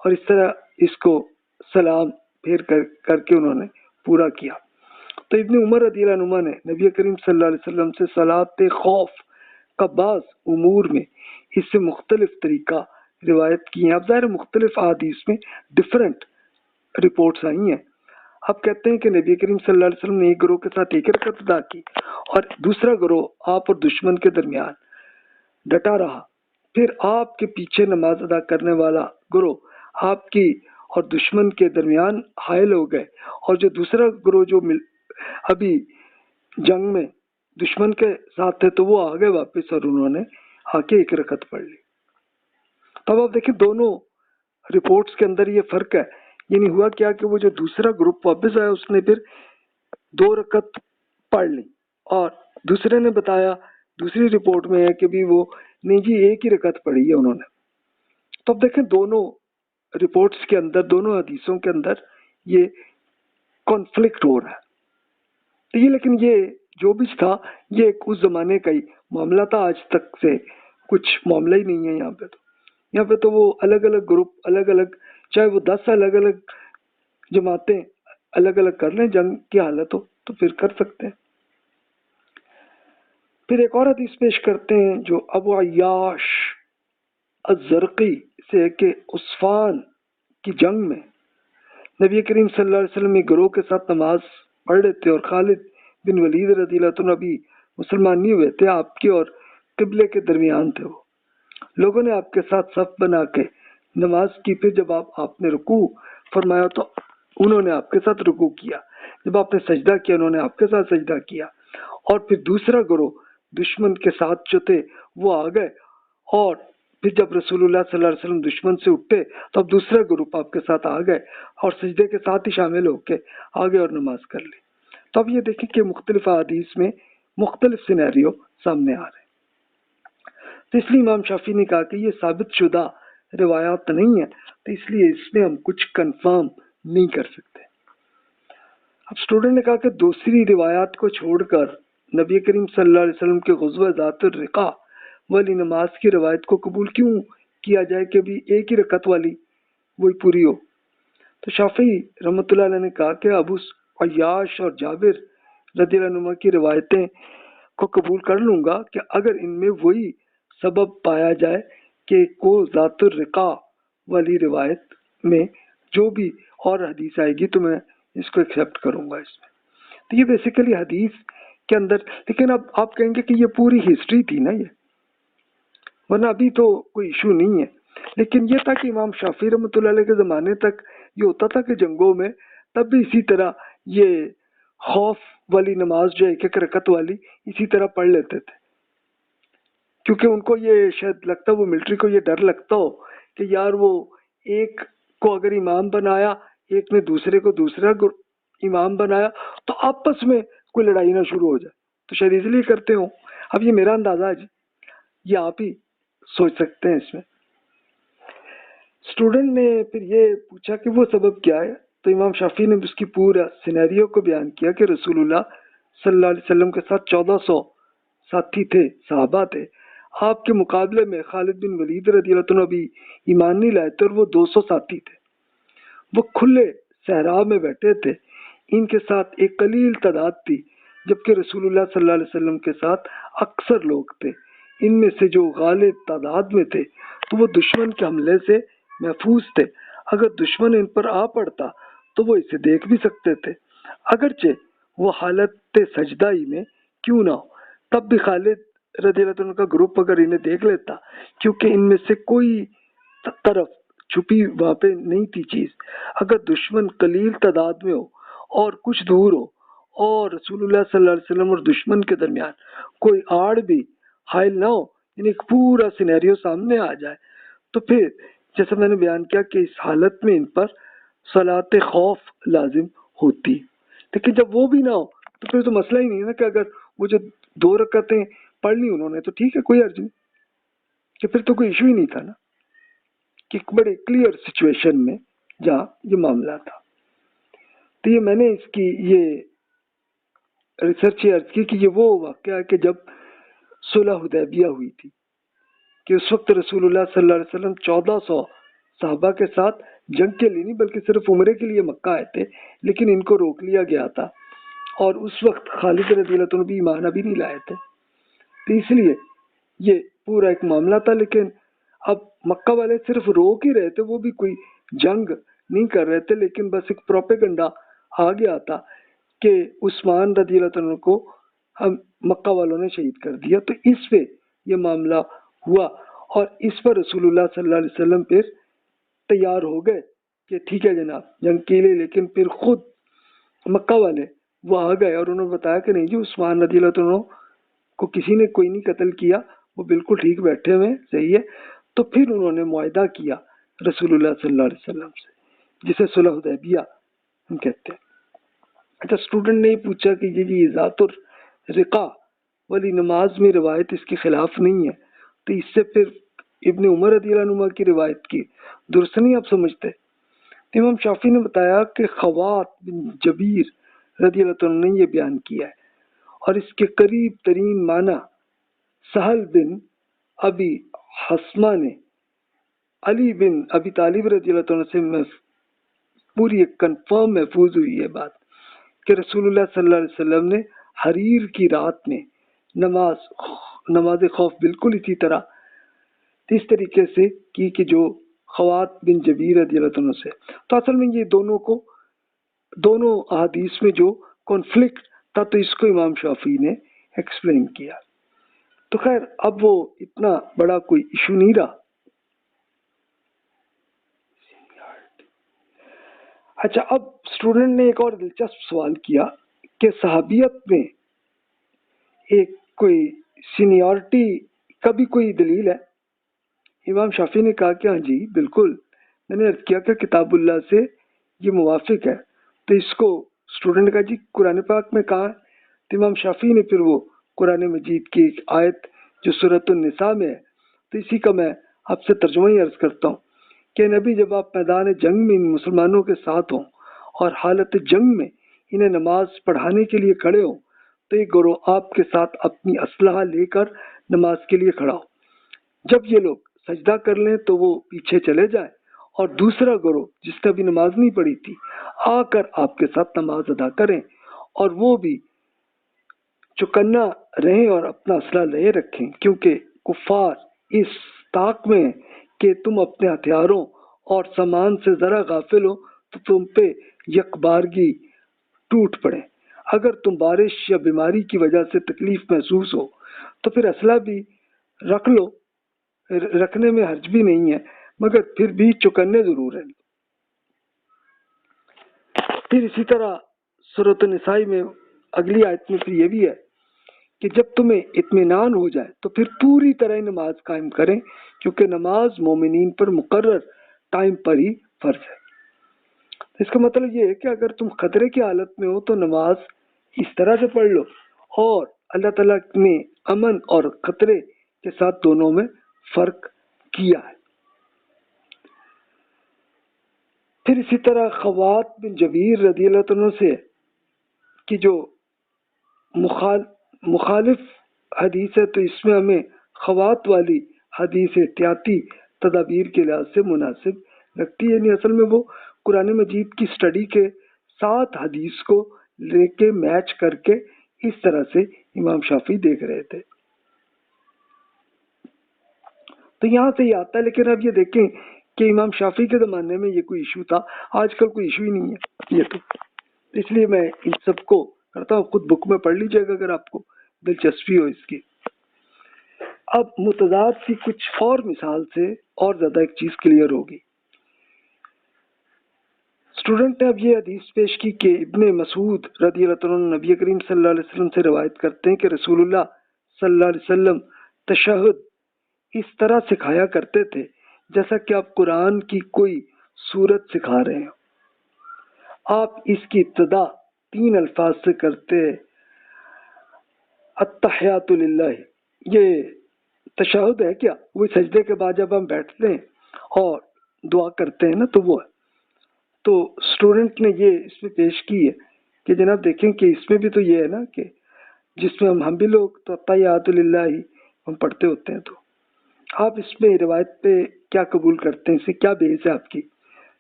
S1: اور اس طرح اس کو سلام پھیر کر کے انہوں نے پورا کیا۔ تو ابن عمر رضی اللہ عنہ نے نبی کریم صلی اللہ علیہ وسلم سے صلاۃ خوف کا بعض امور میں اس سے مختلف طریقہ روایت کی ہیں۔ اب ظاہر مختلف احادیث میں ڈفرینٹ رپورٹس آئی ہیں۔ آپ کہتے ہیں کہ نبی کریم صلی اللہ علیہ وسلم نے ایک گروہ کے ساتھ ایک رکعت ادا کی اور دوسرا گروہ آپ اور دشمن کے درمیان ڈٹا رہا، پھر آپ کے پیچھے نماز ادا کرنے والا گروہ آپ کی اور دشمن کے درمیان حائل ہو گئے، اور جو دوسرا گروہ جو ابھی جنگ میں دشمن کے ساتھ تھے تو وہ آ گئے واپس اور انہوں نے آ کے ایک رکعت پڑھ لی۔ تب آپ دیکھیں دونوں رپورٹس کے اندر یہ فرق ہے، یعنی ہوا کیا کہ وہ جو دوسرا گروپ واپس آیا اس نے پھر 2 رکعت پڑھ لی، اور دوسرے نے بتایا دوسری رپورٹ میں ہے کہ بھی وہ نہیں جی ایک ہی رکعت پڑھی ہے انہوں نے۔ تو اب دیکھیں دونوں رپورٹس کے اندر، دونوں حدیثوں کے اندر یہ کانفلکٹ ہو رہا ہے۔ تو یہ لیکن یہ جو بھی تھا یہ ایک اس زمانے کا ہی معاملہ تھا، آج تک سے کچھ معاملہ ہی نہیں ہے یہاں پہ تو وہ الگ الگ گروپ الگ الگ، چاہے وہ 10 الگ الگ جماعتیں الگ الگ کر لیں، جنگ کی حالت ہو تو پھر کر سکتے ہیں۔ پھر ایک اور حدیث پیش کرتے ہیں جو ابو عیاش الزرقی سے کہ عثفان کی جنگ میں نبی کریم صلی اللہ علیہ وسلم ایک گروہ کے ساتھ نماز پڑھ رہے تھے اور خالد بن ولید رضی اللہ عنہ ابھی مسلمان نہیں ہوئے تھے، آپ کے اور قبلے کے درمیان تھے۔ وہ لوگوں نے آپ کے ساتھ صف بنا کے نماز کی، پھر جب آپ نے رکوع فرمایا تو انہوں نے آپ کے ساتھ رکوع کیا، جب آپ نے سجدہ کیا انہوں نے آپ کے ساتھ سجدہ کیا، اور پھر دوسرا گروہ دشمن کے ساتھ جو تھے وہ آ گئے، اور پھر جب رسول اللہ صلی اللہ علیہ وسلم دشمن سے اٹھے تو اب دوسرا گروپ آپ کے ساتھ آ گئے اور سجدے کے ساتھ ہی شامل ہو کے آگے اور نماز کر لی۔ تو اب یہ دیکھیں کہ مختلف احادیث میں مختلف سینیریو سامنے آ رہے ہیں۔ تو اس لیے امام شافعی نے کہا کہ یہ ثابت شدہ روایات نہیں ہے، تو اس لیے اس میں ہم کچھ کنفرم نہیں کر سکتے۔ اب اسٹوڈنٹ نے کہا کہ دوسری روایات کو چھوڑ کر نبی کریم صلی اللہ علیہ وسلم کے غزوہ ذات الرقاع والی نماز کی روایت کو قبول کیوں کیا جائے کہ بھی ایک ہی رکعت والی وہی پوری ہو؟ تو شافعی رحمۃ اللہ علیہ نے کہا کہ ابو عیاش اور جابر رضی اللہ عنہ کی روایتیں کو قبول کر لوں گا کہ اگر ان میں وہی سبب پایا جائے کہ کو ذات الرقاع والی روایت میں جو بھی اور حدیث آئے گی تو میں اس کو ایکسیپٹ کروں گا اس میں۔ تو یہ بیسیکلی حدیث کے اندر، لیکن اب آپ کہیں گے کہ یہ پوری ہسٹری تھی نا، یہ ورنہ ابھی تو کوئی ایشو نہیں ہے، لیکن یہ تھا کہ امام شافعی رحمۃ اللہ علیہ کے زمانے تک یہ ہوتا تھا کہ جنگوں میں تب بھی اسی طرح یہ خوف والی نماز جو ایک ایک رکعت والی اسی طرح پڑھ لیتے تھے، کیونکہ ان کو یہ شاید لگتا، وہ ملٹری کو یہ ڈر لگتا ہو کہ یار وہ ایک کو اگر امام بنایا، ایک نے دوسرے کو دوسرا امام بنایا تو آپس میں کوئی لڑائی نہ شروع ہو جائے، تو شاید اس لیے کرتے ہوں۔ اب یہ میرا اندازہ ہے جی، یہ آپ ہی سوچ سکتے ہیں اس میں۔ اسٹوڈنٹ نے پھر یہ پوچھا کہ وہ سبب کیا ہے، تو امام شافعی نے اس کی پورا سینیریو کو بیان کیا کہ رسول اللہ صلی اللہ علیہ وسلم کے ساتھ 1400 ساتھی تھے، صحابہ تھے۔ آپ کے مقابلے میں خالد بن ولید رضی اللہ عنہ بھی ایمان نہیں لائے تھے اور وہ 200 ساتھی تھے۔ وہ کھلے صحرا میں بیٹھے تھے، ان کے ساتھ ایک قلیل تعداد تھی، جبکہ رسول اللہ صلی اللہ علیہ وسلم کے ساتھ اکثر لوگ تھے۔ ان میں سے جو غالب تعداد میں تھے تو وہ دشمن کے حملے سے محفوظ تھے، اگر دشمن ان پر آ پڑتا تو وہ اسے دیکھ بھی سکتے تھے، اگرچہ وہ حالت سجدہ میں کیوں نہ ہو، تب بھی خالد رضی اللہ عنہ کا گروپ اگر انہیں دیکھ لیتا، کیونکہ ان میں سے کوئی طرف چھپی وہاں پہ نہیں تھی چیز، اگر دشمن قلیل تعداد میں ہو اور کچھ دور ہو اور رسول اللہ صلی اللہ علیہ وسلم اور دشمن کے درمیان کوئی آڑ بھی حائل نہ ہو، یعنی ایک پورا سینیریو سامنے آ جائے، تو پھر جیسا میں نے بیان کیا کہ اس حالت میں ان پر صلاۃ خوف لازم ہوتی، لیکن جب وہ بھی نہ ہو تو پھر تو مسئلہ ہی نہیں ہے نا، کہ اگر وہ جو 2 رکعتیں پڑھ لی انہوں نے تو ٹھیک ہے، کوئی عرض نہیں، کہ پھر تو کوئی ایشو ہی نہیں تھا نا، کہ ایک بڑے کلیئر سچویشن میں جہاں یہ معاملہ تھا۔ تو یہ میں نے اس کی یہ ریسرچ عرض کی کہ یہ وہ واقعہ ہے کہ جب صلح حدیبیہ ہوئی تھی، کہ اس وقت رسول اللہ صلی اللہ علیہ وسلم 1400 صحابہ کے ساتھ جنگ کے لیے نہیں بلکہ صرف عمرے کے لیے مکہ آئے تھے، لیکن ان کو روک لیا گیا تھا، اور اس وقت خالد رضی اللہ عنہ بھی ایمان ابھی نہیں لائے تھے، تو اس لیے یہ پورا ایک معاملہ تھا۔ لیکن اب مکہ والے صرف روک ہی رہے تھے، وہ بھی کوئی جنگ نہیں کر رہے تھے، لیکن بس ایک پروپیگنڈا آ گیا تھا کہ عثمان رضی اللہ عنہ کو ہم مکہ والوں نے شہید کر دیا، تو اس پہ یہ معاملہ ہوا، اور اس پر رسول اللہ صلی اللہ علیہ وسلم پھر تیار ہو گئے کہ ٹھیک ہے جناب جنگ کے لیے، لیکن پھر خود مکہ والے وہ آ گئے اور انہوں نے بتایا کہ نہیں جی عثمان رضی اللہ عنہ کو کسی نے کوئی نہیں قتل کیا، وہ بالکل ٹھیک بیٹھے ہوئے، صحیح ہے۔ تو پھر انہوں نے معاہدہ کیا رسول اللہ صلی اللہ علیہ وسلم سے، جسے صلح حدیبیہ ہم کہتے ہیں۔ اچھا، اسٹوڈنٹ نے یہ پوچھا کہ یہ ذات الرقاع والی نماز میں روایت اس کے خلاف نہیں ہے، تو اس سے پھر ابن عمر رضی اللہ عنہ کی روایت کی درست نہیں آپ سمجھتے؟ امام شافعی نے بتایا کہ خوات بن جبیر رضی اللہ عنہ نے یہ بیان کیا ہے، اور اس کے قریب ترین معنی سہل بن ابی حسمہ نے علی بن ابی طالب رضی اللہ عنہ سے پوری ایک کنفرم محفوظ ہوئی ہے بات کہ رسول اللہ صلی اللہ علیہ وسلم نے حریر کی رات میں نماز خوف بالکل اسی طرح اس طریقے سے کی کہ جو خوات بن جبیر رضی اللہ عنہ سے. تو اصل میں یہ دونوں احادیث میں جو کانفلکٹ تھا تو اس کو امام شافعی نے ایکسپلین کیا. تو خیر اب وہ اتنا بڑا کوئی ایشو نہیں رہا. اچھا اب اسٹوڈنٹ نے ایک اور دلچسپ سوال کیا کہ صحابیت میں ایک کوئی سینیورٹی کا بھی کوئی دلیل ہے؟ امام شافعی نے کہا کہ ہاں جی بالکل، میں نے عرض کیا کہ کتاب اللہ سے یہ موافق ہے. تو اس کو اسٹوڈنٹ کا جی قرآن پاک میں کہا ہے. تو امام شافعی نے پھر وہ قرآن مجید کی ایک آیت جو سورۃ النساء میں ہے، تو اسی کا میں آپ سے ترجمہ ہی عرض کرتا ہوں کہ نبی جب آپ میدان جنگ میں ان مسلمانوں کے ساتھ ہوں اور حالت جنگ میں انہیں نماز پڑھانے کے لیے کھڑے ہوں تو ایک گروہ آپ کے ساتھ اپنی اسلحہ لے کر نماز کے لیے کھڑا ہو. جب یہ لوگ سجدہ کر لیں تو وہ پیچھے چلے جائیں اور دوسرا گروہ جس نے ابھی نماز نہیں پڑھی تھی آ کر آپ کے ساتھ نماز ادا کریں اور وہ بھی چوکنا رہیں اور اپنا اسلحہ لے رکھیں، کیونکہ کفار اس طاق میں ہیں کہ تم اپنے ہتھیاروں اور سامان سے ذرا غافل ہو تو تم پہ یکبارگی ٹوٹ پڑے. اگر تم بارش یا بیماری کی وجہ سے تکلیف محسوس ہو تو پھر اسلحہ بھی رکھ لو، رکھنے میں حرج بھی نہیں ہے، مگر پھر بھی چوکنے ضرور ہیں. پھر اسی طرح سورۃ النساء میں اگلی آیت میں پھر یہ بھی ہے کہ جب تمہیں اطمینان ہو جائے تو پھر پوری طرح نماز قائم کریں، کیونکہ نماز مومنین پر مقرر ٹائم پر ہی فرض ہے. اس کا مطلب یہ ہے کہ اگر تم خطرے کی حالت میں ہو تو نماز اس طرح سے پڑھ لو، اور اللہ تعالیٰ نے امن اور خطرے کے ساتھ دونوں میں فرق کیا ہے. پھر اسی طرح خوات بن جبیر رضی اللہ عنہ سے کہ جو مخالف حدیث ہے تو اس میں ہمیں خوات والی حدیث احتیاطی تدابیر کے لحاظ سے مناسب لگتی ہے. یعنی اصل میں وہ قرآن مجید کی سٹڈی کے ساتھ حدیث کو لے کے میچ کر کے اس طرح سے امام شافعی دیکھ رہے تھے. تو یہاں سے یہ آتا ہے. لیکن اب یہ دیکھیں کہ امام شافعی کے زمانے میں یہ کوئی ایشو تھا، آج کل کوئی ایشو ہی نہیں ہے یہ تو. اس لیے میں ان سب کو کرتا ہوں، خود بک میں پڑھ لیجیے گا اگر آپ کو دلچسپی ہو اس کی. اب متضاد سی کچھ اور مثال سے اور زیادہ ایک چیز کلیئر ہوگی. اسٹوڈنٹ نے اب یہ حدیث پیش کی کہ ابن مسعود رضی اللہ عنہ نبی کریم صلی اللہ علیہ وسلم سے روایت کرتے ہیں کہ رسول اللہ صلی اللہ علیہ وسلم تشہد اس طرح سکھایا کرتے تھے جیسا کہ آپ قرآن کی کوئی سورت سکھا رہے ہیں. آپ اس کی ابتدا 3 الفاظ سے کرتے التحیات للہ. یہ تشہد ہے کیا؟ وہ سجدے کے بعد جب ہم بیٹھتے ہیں اور دعا کرتے ہیں نا تو وہ ہے. تو اسٹوڈنٹ نے یہ اس میں پیش کی ہے کہ جناب دیکھیں کہ اس میں بھی تو یہ ہے نا کہ جس میں ہم بھی لوگ تو التحیات للہ ہی ہم پڑھتے ہوتے ہیں. تو آپ اس میں روایت پہ کیا قبول کرتے ہیں، اسے کیا بیس ہے آپ کی؟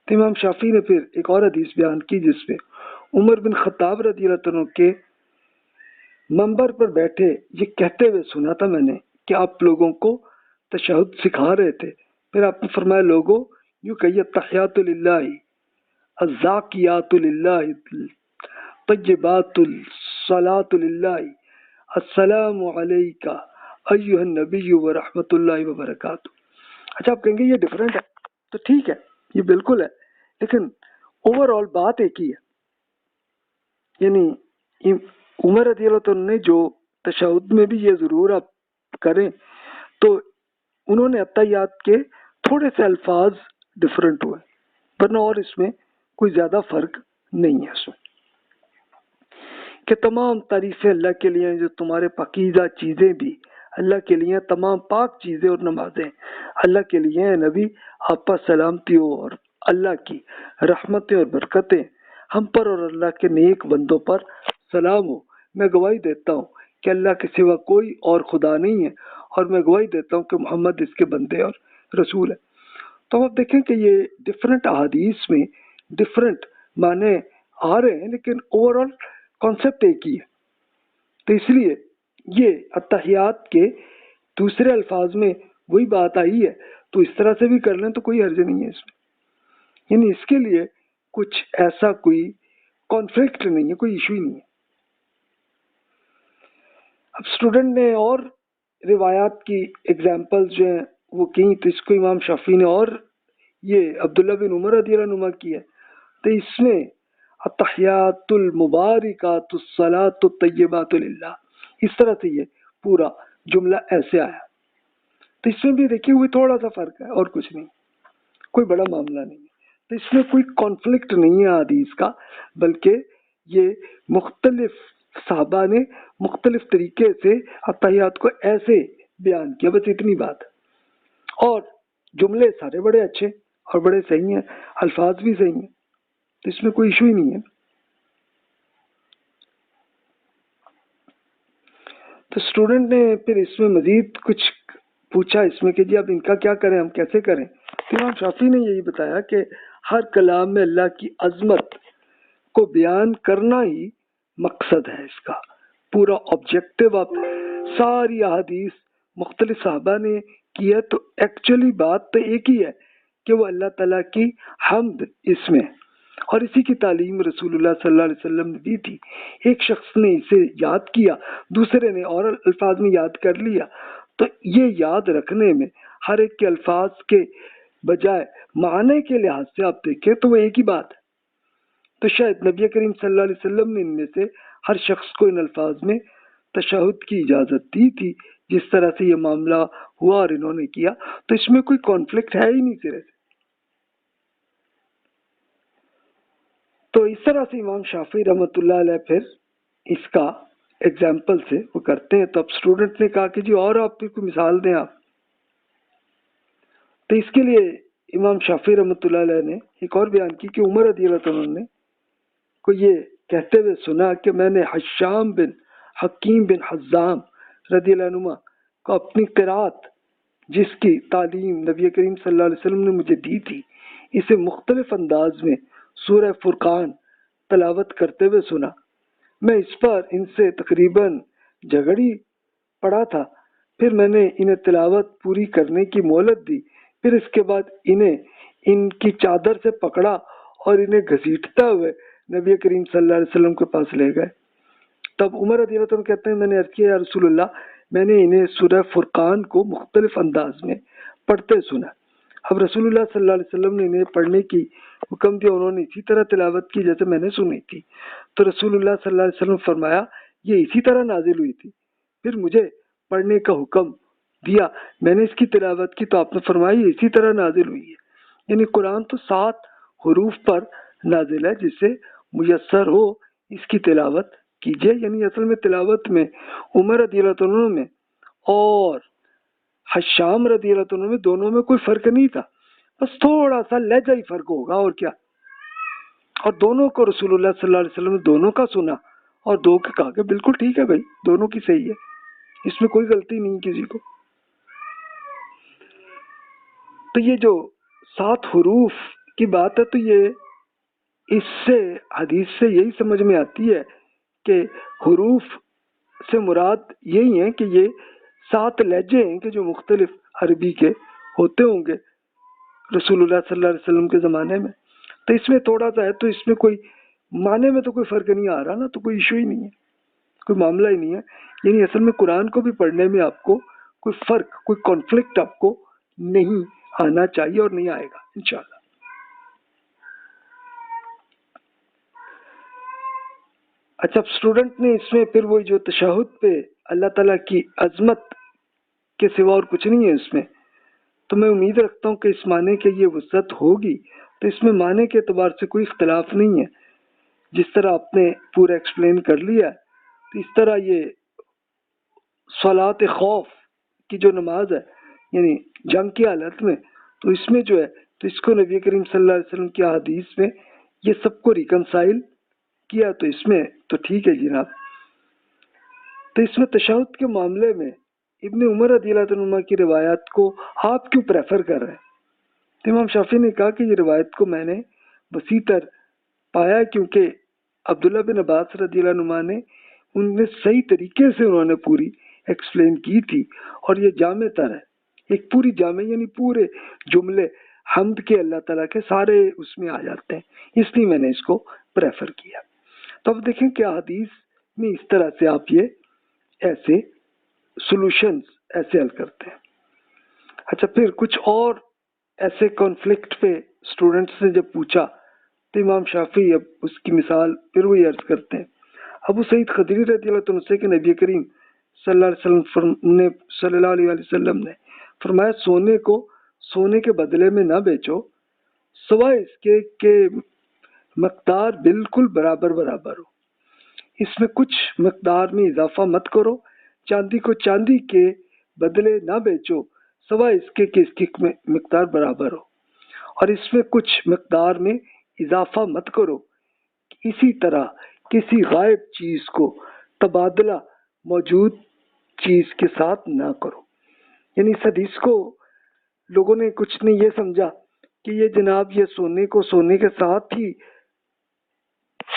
S1: تو امام شافعی نے پھر ایک اور حدیث بیان کی جس میں عمر بن خطاب رضی اللہ عنہ کے منبر پر بیٹھے یہ کہتے ہوئے سنا تھا میں نے کہ آپ لوگوں کو تشہد سکھا رہے تھے. پھر آپ نے فرمایا لوگوں یوں کہیے التحیات للہ، الزاکیات للہ، طیبات الصلاۃ للہ، السلام علیکہ ایھا النبی ورحمۃ اللہ وبرکاتہ. اچھا آپ کہیں گے یہ ڈفرینٹ ہے، تو ٹھیک ہے یہ بالکل ہے، لیکن اوور آل بات ایک ہی ہے. یعنی عمر رضی اللہ عنہ نے جو تشہد میں بھی یہ ضرور آپ کریں تو انہوں نے التحیات کے تھوڑے سے الفاظ ڈفرینٹ ہوئے، ورنہ اور اس میں کوئی زیادہ فرق نہیں ہے. اس میں کہ تمام تعریفیں اللہ کے لیے ہیں، جو تمہارے پاکیزہ چیزیں بھی اللہ کے لیے، تمام پاک چیزیں اور نمازیں اللہ کے لیے ہیں. نبی آپ پر سلامتی ہو اور اللہ کی رحمتیں اور برکتیں ہم پر اور اللہ کے نیک بندوں پر سلام ہو. میں گواہی دیتا ہوں کہ اللہ کے سوا کوئی اور خدا نہیں ہے، اور میں گواہی دیتا ہوں کہ محمد اس کے بندے اور رسول ہے. تو آپ دیکھیں کہ یہ ڈفرینٹ احادیث میں ڈفرینٹ معنی آ رہے ہیں، لیکن اوور آل کانسیپٹ ایک ہی ہے. تو اس لیے یہ اتحیات کے دوسرے الفاظ میں وہی بات آئی ہے، تو اس طرح سے بھی کر لیں تو کوئی حرج نہیں ہے اس میں، یعنی اس کے لیے کچھ ایسا کوئی کانفلکٹ نہیں ہے، کوئی ایشو ہی نہیں ہے۔ اب اسٹوڈنٹ نے اور روایات کی ایگزامپل جو ہیں وہ کی، تو اس کو امام شافعی نے اور یہ عبداللہ بن عمر رضی اللہ عنہ کی ہے، تو اس میں التحیات المبارکات الصلاۃ الطیبات للہ، اس طرح سے یہ پورا جملہ ایسے آیا، تو اس میں بھی دیکھیے ہوئے تھوڑا سا فرق ہے اور کچھ نہیں، کوئی بڑا معاملہ نہیں ہے، تو اس میں کوئی کانفلکٹ نہیں ہے حدیث کا، بلکہ یہ مختلف صحابہ نے مختلف طریقے سے اتحیات کو ایسے بیان کیا، بس اتنی بات ہے، اور جملے سارے بڑے اچھے اور بڑے صحیح ہیں، الفاظ بھی صحیح ہیں، تو اس میں کوئی ایشو ہی نہیں ہے۔ تو اسٹوڈنٹ نے پھر اس میں مزید کچھ پوچھا اس میں کہ جی اب ان کا کیا کریں، ہم کیسے کریں؟ تو امام شافعی نے یہی بتایا کہ ہر کلام میں اللہ کی عظمت کو بیان کرنا ہی مقصد ہے، اس کا پورا آبجیکٹو اب ساری احادیث مختلف صحابہ نے کی ہے، تو ایکچولی بات تو ایک ہی ہے کہ وہ اللہ تعالیٰ کی حمد اس میں، اور اسی کی تعلیم رسول اللہ صلی اللہ علیہ وسلم نے دی تھی، ایک شخص نے اسے یاد کیا، دوسرے نے اور الفاظ میں یاد کر لیا، تو یہ یاد رکھنے میں ہر ایک کے الفاظ کے بجائے معنی کے لحاظ سے آپ دیکھیں تو وہ ایک ہی بات ہے، تو شاید نبی کریم صلی اللہ علیہ وسلم نے ان میں سے ہر شخص کو ان الفاظ میں تشہد کی اجازت دی تھی، جس طرح سے یہ معاملہ ہوا اور انہوں نے کیا، تو اس میں کوئی کانفلکٹ ہے ہی نہیں سرے سے۔ تو اس طرح سے امام شافعی رحمۃ اللہ علیہ پھر اس کا ایگزامپل سے وہ کرتے ہیں، تو اب اسٹوڈنٹ نے کہا کہ جی اور آپ کوئی مثال دیں آپ، تو اس کے لیے امام شافعی رحمۃ اللہ علیہ نے ایک اور بیان کی کہ عمر رضی اللہ عنہ نے کو یہ کہتے ہوئے سنا کہ میں نے حشام بن حکیم بن حزام رضی اللہ عنہ کو اپنی قرات جس کی تعلیم نبی کریم صلی اللہ علیہ وسلم نے مجھے دی تھی، اسے مختلف انداز میں سورہ فرقان تلاوت کرتے ہوئے سنا، میں اس پر ان سے تقریباً جھگڑی پڑا تھا، پھر میں نے انہیں تلاوت پوری کرنے کی مہلت دی، پھر اس کے بعد انہیں ان کی چادر سے پکڑا اور انہیں گھسیٹتا ہوئے نبی کریم صلی اللہ علیہ وسلم کے پاس لے گئے۔ تب عمر رضی اللہ عنہ کہتے ہیں میں نے عرض کیا یا رسول اللہ، میں نے انہیں سورہ فرقان کو مختلف انداز میں پڑھتے سنا، اب رسول اللہ صلی اللہ علیہ وسلم نے انہیں پڑھنے کی حکم دیا، انہوں نے اسی طرح تلاوت کی جیسے میں نے سنی تھی، تو رسول اللہ صلی اللہ علیہ وسلم فرمایا یہ اسی طرح نازل ہوئی تھی، پھر مجھے پڑھنے کا حکم دیا، میں نے اس کی تلاوت کی تو آپ نے فرمایا یہ اسی طرح نازل ہوئی ہے، یعنی قرآن تو 7 حروف پر نازل ہے، جس سے میسر ہو اس کی تلاوت کیجئے، یعنی اصل میں تلاوت میں عمر رضی اللہ عنہ میں اور حشام رضی اللہ عنہ میں دونوں میں کوئی فرق نہیں تھا، بس تھوڑا سا لہجہ ہی فرق ہوگا اور کیا، اور دونوں کو رسول اللہ صلی اللہ علیہ وسلم نے دونوں کا سنا اور دو کے کہا کہ بالکل ٹھیک ہے بھائی، دونوں کی صحیح ہے، اس میں کوئی غلطی نہیں کسی کو۔ تو یہ جو 7 حروف کی بات ہے، تو یہ اس سے حدیث سے یہی سمجھ میں آتی ہے کہ حروف سے مراد یہی ہیں کہ یہ 7 لہجے ہیں کہ جو مختلف عربی کے ہوتے ہوں گے رسول اللہ صلی اللہ علیہ وسلم کے زمانے میں، تو اس میں تھوڑا سا ہے، تو اس میں کوئی معنی میں تو کوئی فرق نہیں آ رہا نا، تو کوئی ایشو ہی نہیں ہے، کوئی معاملہ ہی نہیں ہے، یعنی اصل میں قرآن کو بھی پڑھنے میں آپ کو کوئی فرق، کوئی کانفلکٹ آپ کو نہیں آنا چاہیے اور نہیں آئے گا انشاءاللہ۔ اچھا اسٹوڈنٹ نے اس میں پھر وہی جو تشہد پہ اللہ تعالیٰ کی عظمت کے سوا اور کچھ نہیں ہے اس میں، تو میں امید رکھتا ہوں کہ اس معنی کے یہ وسعت ہوگی، تو اس میں معنی کے اعتبار سے کوئی اختلاف نہیں ہے، جس طرح آپ نے پورا ایکسپلین کر لیا ہے، تو اس طرح یہ صلاۃ خوف کی جو نماز ہے یعنی جنگ کی حالت میں، تو اس میں جو ہے تو اس کو نبی کریم صلی اللہ علیہ وسلم کی حدیث میں یہ سب کو ریکنسائل کیا، تو اس میں تو ٹھیک ہے جناب۔ تو اس میں تشہد کے معاملے میں ابن عمر رضی اللہ عنہ کی روایات کو آپ کیوں پریفر کر رہے ہیں؟ تو امام شافعی نے کہا کہ یہ روایت کو میں نے وسیع تر پایا کیونکہ عبداللہ بن عباس رضی اللہ عنہ نے ان نے صحیح طریقے سے انہوں نے پوری ایکسپلین کی تھی، اور یہ جامع تر ہے، ایک پوری جامع یعنی پورے جملے حمد کے اللہ تعالیٰ کے سارے اس میں آ جاتے ہیں، اس لیے میں نے اس کو پریفر کیا۔ تو اب دیکھیں کہ حدیث میں اس طرح سے آپ یہ ایسے سولوشنز ایسے حل کرتے ہیں۔ اچھا، پھر کچھ اور ایسے کانفلکٹ پہ اسٹوڈنٹس نے جب پوچھا تو امام شافعی اب اس کی مثال پھر وہی عرض کرتے ہیں۔ ابو سعید خدری رضی اللہ عنہ سے کہ نبی کریم صلی اللہ علیہ وسلم نے فرمایا سونے کو سونے کے بدلے میں نہ بیچو سوائے اس کے کہ مقدار بالکل برابر ہو، اس میں کچھ مقدار میں اضافہ مت کرو، چاندی کو چاندی کے بدلے نہ بیچو سوائے اس کے کہ اس کی مقدار برابر ہو، اور اس میں کچھ مقدار میں اضافہ مت کرو، اسی طرح کسی غائب چیز کو تبادلہ موجود چیز کے ساتھ نہ کرو۔ یعنی اس حدیث کو لوگوں نے کچھ نے یہ سمجھا کہ یہ جناب یہ سونے کو سونے کے ساتھ ہی،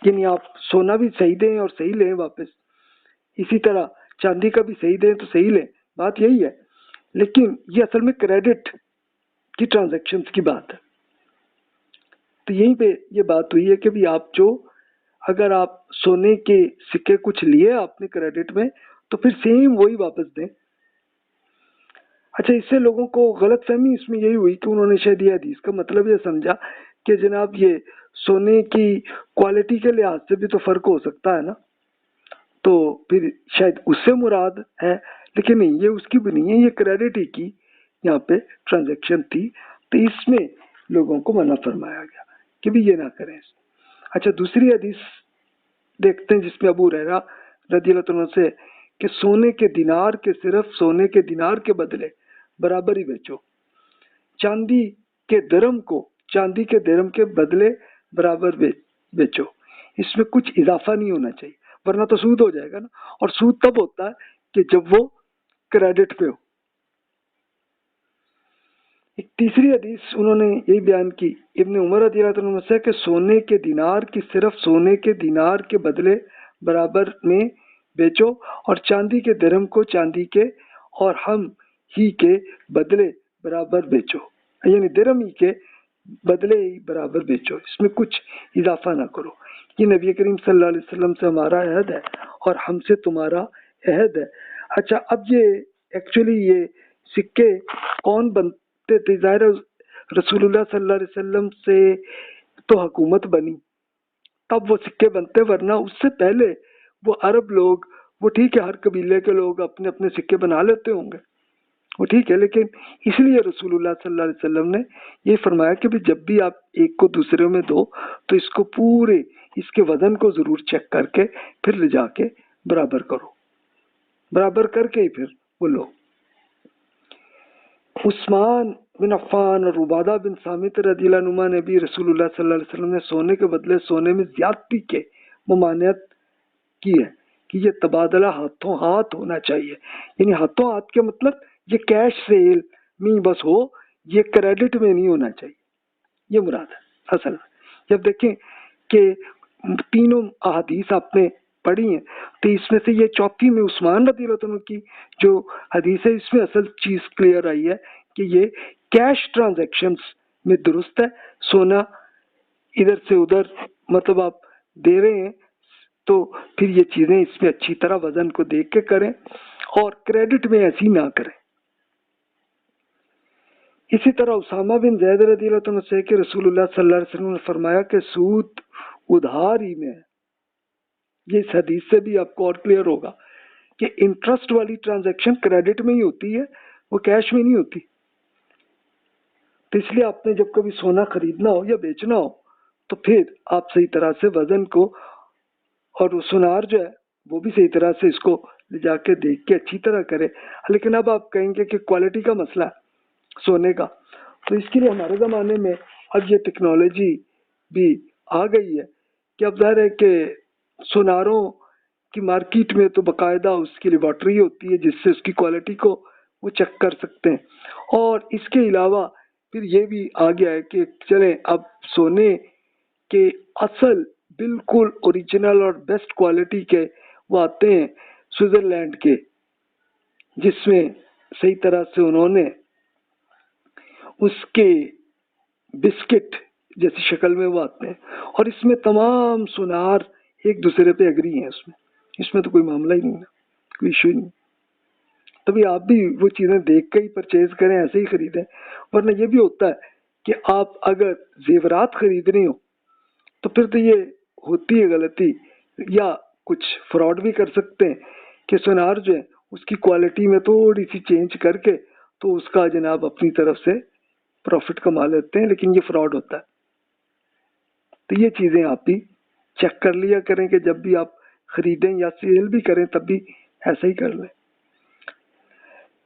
S1: یعنی آپ سونا بھی صحیح دیں اور صحیح لیں واپس، اسی طرح چاندی کا بھی صحیح دیں تو صحیح لیں، بات یہی ہے، لیکن یہ اصل میں کریڈٹ کی ٹرانزیکشنز کی بات ہے۔ تو یہیں پہ یہ بات ہوئی ہے کہ بھی آپ جو اگر آپ سونے کے سکے کچھ لیے آپ نے کریڈٹ میں تو پھر سیم وہی واپس دیں۔ اچھا، اس سے لوگوں کو غلط فہمی اس میں یہی ہوئی کہ انہوں نے شاید یہ حدیث کا مطلب یہ سمجھا کہ جناب یہ سونے کی کوالٹی کے لحاظ سے بھی تو فرق ہو سکتا ہے نا، تو پھر شاید اس سے مراد ہے، لیکن نہیں، یہ اس کی بھی نہیں ہے، یہ کریڈٹ ہی کی یہاں پہ ٹرانزیکشن تھی، تو اس میں لوگوں کو منع فرمایا گیا کہ بھی یہ نہ کریں۔ اچھا، دوسری حدیث دیکھتے ہیں جس میں ابو ہریرہ رضی اللہ عنہ سے کہ سونے کے دینار کے صرف سونے کے دینار کے بدلے برابر ہی بیچو، چاندی کے درم کو چاندی کے درم کے بدلے برابر بیچو، اس میں کچھ اضافہ نہیں ہونا چاہیے ورنہ تو سود ہو جائے گا نا، اور سود تب ہوتا ہے کہ جب وہ کریڈٹ پہ ہو۔ ایک تیسری حدیث انہوں نے یہی بیان کی ابن عمر رضی اللہ عنہ سے کہ سونے کے دینار کی صرف سونے کے دینار کے بدلے برابر میں بیچو، اور چاندی کے درہم کو چاندی کے اور ہم ہی کے بدلے برابر بیچو، یعنی درہم ہی کے بدلے ہی برابر بیچو، اس میں کچھ اضافہ نہ کرو۔ یہ نبی کریم صلی اللہ علیہ وسلم سے ہمارا عہد ہے اور ہم سے تمہارا عہد ہے۔ اچھا، اب یہ ایکچولی یہ سکے کون بنتے تھے؟ ظاہر رسول اللہ صلی اللہ علیہ وسلم سے تو حکومت بنی تب وہ سکے بنتے، ورنہ اس سے پہلے وہ عرب لوگ، وہ ٹھیک ہے ہر قبیلے کے لوگ اپنے اپنے سکے بنا لیتے ہوں گے، وہ ٹھیک ہے، لیکن اس لیے رسول اللہ صلی اللہ علیہ وسلم نے یہ فرمایا کہ جب بھی آپ ایک کو دوسرے میں دو تو اس کو پورے اس کے وزن کو ضرور چیک کر کے پھر لے جا کے برابر کرو، برابر کر کے ہی پھر وہ لو۔ عثمان بن عفان اور عبادہ بن صامت رضی اللہ عنہما نے بھی رسول اللہ صلی اللہ علیہ وسلم نے سونے کے بدلے سونے میں زیادتی کے ممانعت کی ہے کہ یہ تبادلہ ہاتھوں ہاتھ ہونا چاہیے، یعنی ہاتھوں ہاتھ کے مطلب یہ کیش سیل میں بس ہو، یہ کریڈٹ میں نہیں ہونا چاہیے، یہ مراد ہے اصل۔ جب دیکھیں کہ تینوں احادیث آپ نے پڑھی ہیں تو اس میں سے یہ چوتھی میں عثمان رضی اللہ عنہ کی جو حدیث ہے اس میں اصل چیز کلیئر آئی ہے کہ یہ کیش ٹرانزیکشنز میں درست ہے، سونا ادھر سے ادھر مطلب آپ دے رہے ہیں تو پھر یہ چیزیں اس میں اچھی طرح وزن کو دیکھ کے کریں اور کریڈٹ میں ایسی نہ کریں۔ اسی طرح اسامہ بن زید رضی اللہ عنہ سے کہ رسول اللہ صلی اللہ علیہ وسلم نے فرمایا کہ سود ادھار ہی میں ہے۔ یہ اس حدیث سے بھی آپ کو اور کلیئر ہوگا کہ انٹرسٹ والی ٹرانزیکشن کریڈٹ میں ہی ہوتی ہے، وہ کیش میں نہیں ہوتی۔ تو اس لیے آپ نے جب کبھی سونا خریدنا ہو یا بیچنا ہو تو پھر آپ صحیح طرح سے وزن کو اور سونار جو ہے وہ بھی صحیح طرح سے اس کو لے جا کے دیکھ کے اچھی طرح کرے۔ لیکن اب آپ کہیں گے کہ کوالٹی کا مسئلہ ہے سونے کا، تو اس کے لیے ہمارے زمانے میں اب یہ ٹیکنالوجی بھی آ گئی ہے کہ اب ظاہر ہے کہ سوناروں کی مارکیٹ میں تو باقاعدہ اس کی لیبارٹری ہوتی ہے جس سے اس کی کوالٹی کو وہ چیک کر سکتے ہیں، اور اس کے علاوہ پھر یہ بھی آ گیا ہے کہ چلیں اب سونے کے اصل بالکل اوریجنل اور بیسٹ کوالٹی کے وہ آتے ہیں سوئٹزرلینڈ کے، جس میں صحیح طرح سے انہوں نے اس کے بسکٹ جیسی شکل میں وہ آتے ہیں، اور اس میں تمام سونار ایک دوسرے پہ اگری ہیں، اس میں تو کوئی معاملہ ہی نہیں ہے، کوئی ایشو ہی نہیں۔ تبھی آپ بھی وہ چیزیں دیکھ کے ہی پرچیز کریں، ایسے ہی خریدیں، ورنہ یہ بھی ہوتا ہے کہ آپ اگر زیورات خرید رہی ہو تو پھر تو یہ ہوتی ہے غلطی، یا کچھ فراڈ بھی کر سکتے ہیں کہ سونار جو ہے اس کی کوالٹی میں تھوڑی سی چینج کر کے تو اس کا جناب اپنی طرف سے پروفٹ کما لیتے ہیں، لیکن یہ فراڈ ہوتا ہے۔ تو یہ چیزیں آپ بھی چیک کر لیا کریں کہ جب بھی آپ خریدیں یا سیل بھی کریں تب بھی ایسا ہی کر لیں۔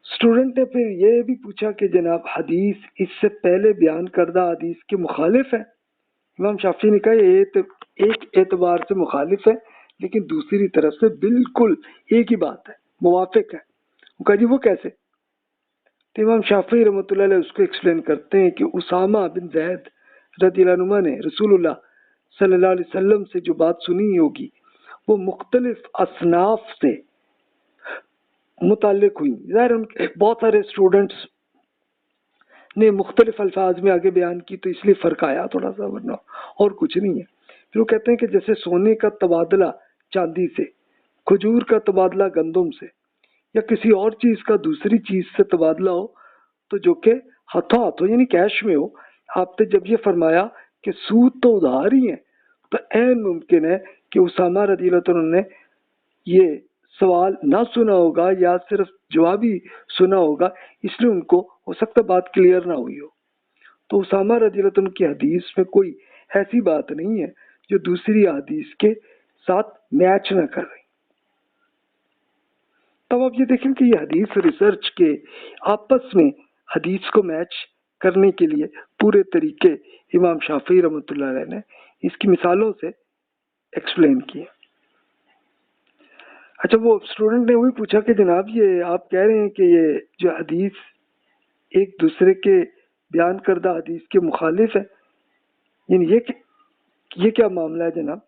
S1: اسٹوڈنٹ نے پھر یہ بھی پوچھا کہ جناب حدیث اس سے پہلے بیان کردہ حدیث کے مخالف ہے؟ امام شافعی نے کہا یہ ایک اعتبار سے مخالف ہے، لیکن دوسری طرف سے بالکل ایک ہی بات ہے، موافق ہے۔ وہ کہا جی وہ کیسے؟ تو امام شافعی رحمۃ اللہ علیہ اس کو ایکسپلین کرتے ہیں کہ اسامہ بن زید رضی اللہ عنہ نے رسول اللہ صلی اللہ علیہ وسلم سے جو بات سنی ہوگی وہ مختلف اصناف سے متعلق ہوئی۔ ظاہر بہت سارے اسٹوڈنٹس نے مختلف الفاظ میں آگے بیان کی تو اس لیے فرق آیا تھوڑا سا، ورنہ اور کچھ نہیں ہے۔ پھر وہ کہتے ہیں کہ جیسے سونے کا تبادلہ چاندی سے، کھجور کا تبادلہ گندم سے، یا کسی اور چیز کا دوسری چیز سے تبادلہ ہو تو جو کہ ہاتھوں ہاتھوں یعنی کیش میں ہو، آپ نے جب یہ فرمایا کہ سود تو ادھار ہی ہے، تو عین ممکن ہے کہ اسامہ رضی اللہ عنہ نے یہ سوال نہ سنا ہوگا یا صرف جواب ہی سنا ہوگا، اس لیے ان کو ہو سکتا بات کلیئر نہ ہوئی ہو۔ تو اسامہ رضی اللہ عنہ کی حدیث میں کوئی ایسی بات نہیں ہے جو دوسری حدیث کے ساتھ میچ نہ کر رہی۔ تب آپ یہ دیکھیں کہ یہ حدیث ریسرچ کے آپس میں حدیث کو میچ کرنے کے لیے پورے طریقے امام شافعی رحمۃ اللہ علیہ نے اس کی مثالوں سے ایکسپلین کیے۔ اچھا، وہ اسٹوڈنٹ نے وہی پوچھا کہ جناب یہ آپ کہہ رہے ہیں کہ یہ جو حدیث ایک دوسرے کے بیان کردہ حدیث کے مخالف ہے، یعنی یہ کیا معاملہ ہے جناب؟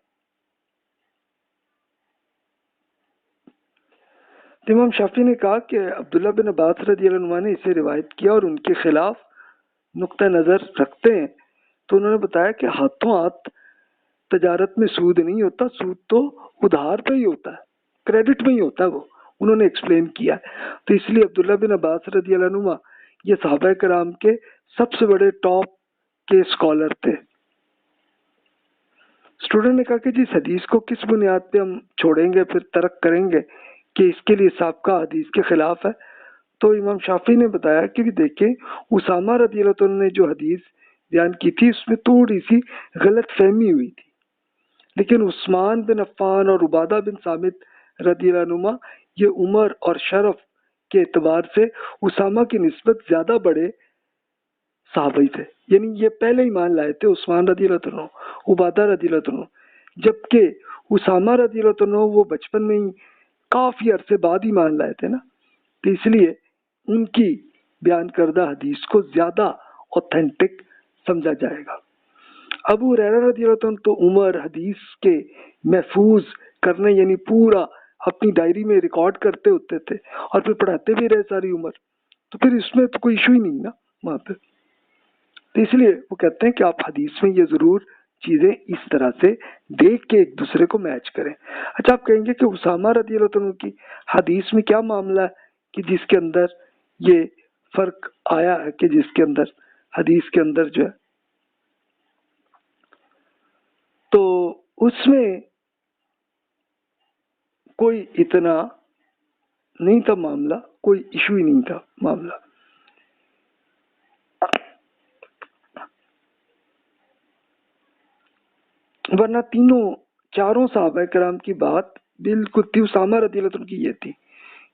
S1: امام شافعی نے کہا کہ عبداللہ بن عباس رضی اللہ عنہ نے اسے روایت کیا اور ان کے خلاف نقطہ نظر رکھتے ہیں، تو انہوں نے بتایا کہ ہاتھوں ہاتھ تجارت میں سود نہیں ہوتا، سود تو ادھار پہ ہی ہوتا ہے، کریڈٹ میں ہی ہوتا ہے، وہ انہوں نے ایکسپلین کیا ہے۔ تو اس لیے عبداللہ بن عباس رضی اللہ عنہ یہ صحابہ کرام کے سب سے بڑے ٹاپ کے اسکالر تھے۔ اسٹوڈنٹ نے کہا کہ جس حدیث کو کس بنیاد پہ ہم چھوڑیں گے پھر ترک کریں گے کہ اس کے لیے سابقہ حدیث کے خلاف ہے؟ تو امام شافعی نے بتایا کہ دیکھیں اسامہ رضی اللہ عنہ نے جو حدیث بیان کی تھی اس میں تھوڑی سی غلط فہمی ہوئی تھی، لیکن عثمان بن عفان اور عبادہ بن صامت رضی اللہ عنہ یہ عمر اور شرف کے اعتبار سے اسامہ کی نسبت زیادہ بڑے صحابی تھے، یعنی یہ پہلے ایمان لائے تھے، عثمان رضی اللہ عنہ، عبادہ رضی اللہ عنہ، جبکہ اسامہ رضی اللہ عنہ وہ بچپن میں ہی کافی عرصے بعد ایمان لائے تھے نا، تو اس لیے ان کی بیان کردہ حدیث کو زیادہ اوتھینٹک سمجھا جائے گا۔ ابو ہریرہ رضی اللہ عنہ تو عمر حدیث کے محفوظ کرنے یعنی پورا اپنی ڈائری میں ریکارڈ کرتے ہوتے تھے اور پھر پڑھاتے بھی رہے ساری عمر، تو پھر اس میں تو کوئی ایشو ہی نہیں نا وہاں پہ۔ تو اس لیے وہ کہتے ہیں کہ آپ حدیث میں یہ ضرور چیزیں اس طرح سے دیکھ کے ایک دوسرے کو میچ کریں۔ اچھا، آپ کہیں گے کہ اسامہ رضی اللہ عنہ کی حدیث میں کیا معاملہ ہے کہ جس کے اندر یہ فرق آیا ہے کہ جس کے اندر حدیث کے اندر جو ہے، تو اس میں کوئی اتنا نہیں تھا معاملہ، کوئی ایشو ہی نہیں تھا معاملہ۔ ورنہ چاروں صحابہ کرام کی بات بالکل تھی۔ اسامہ رضی اللہ عنہ کی یہ تھی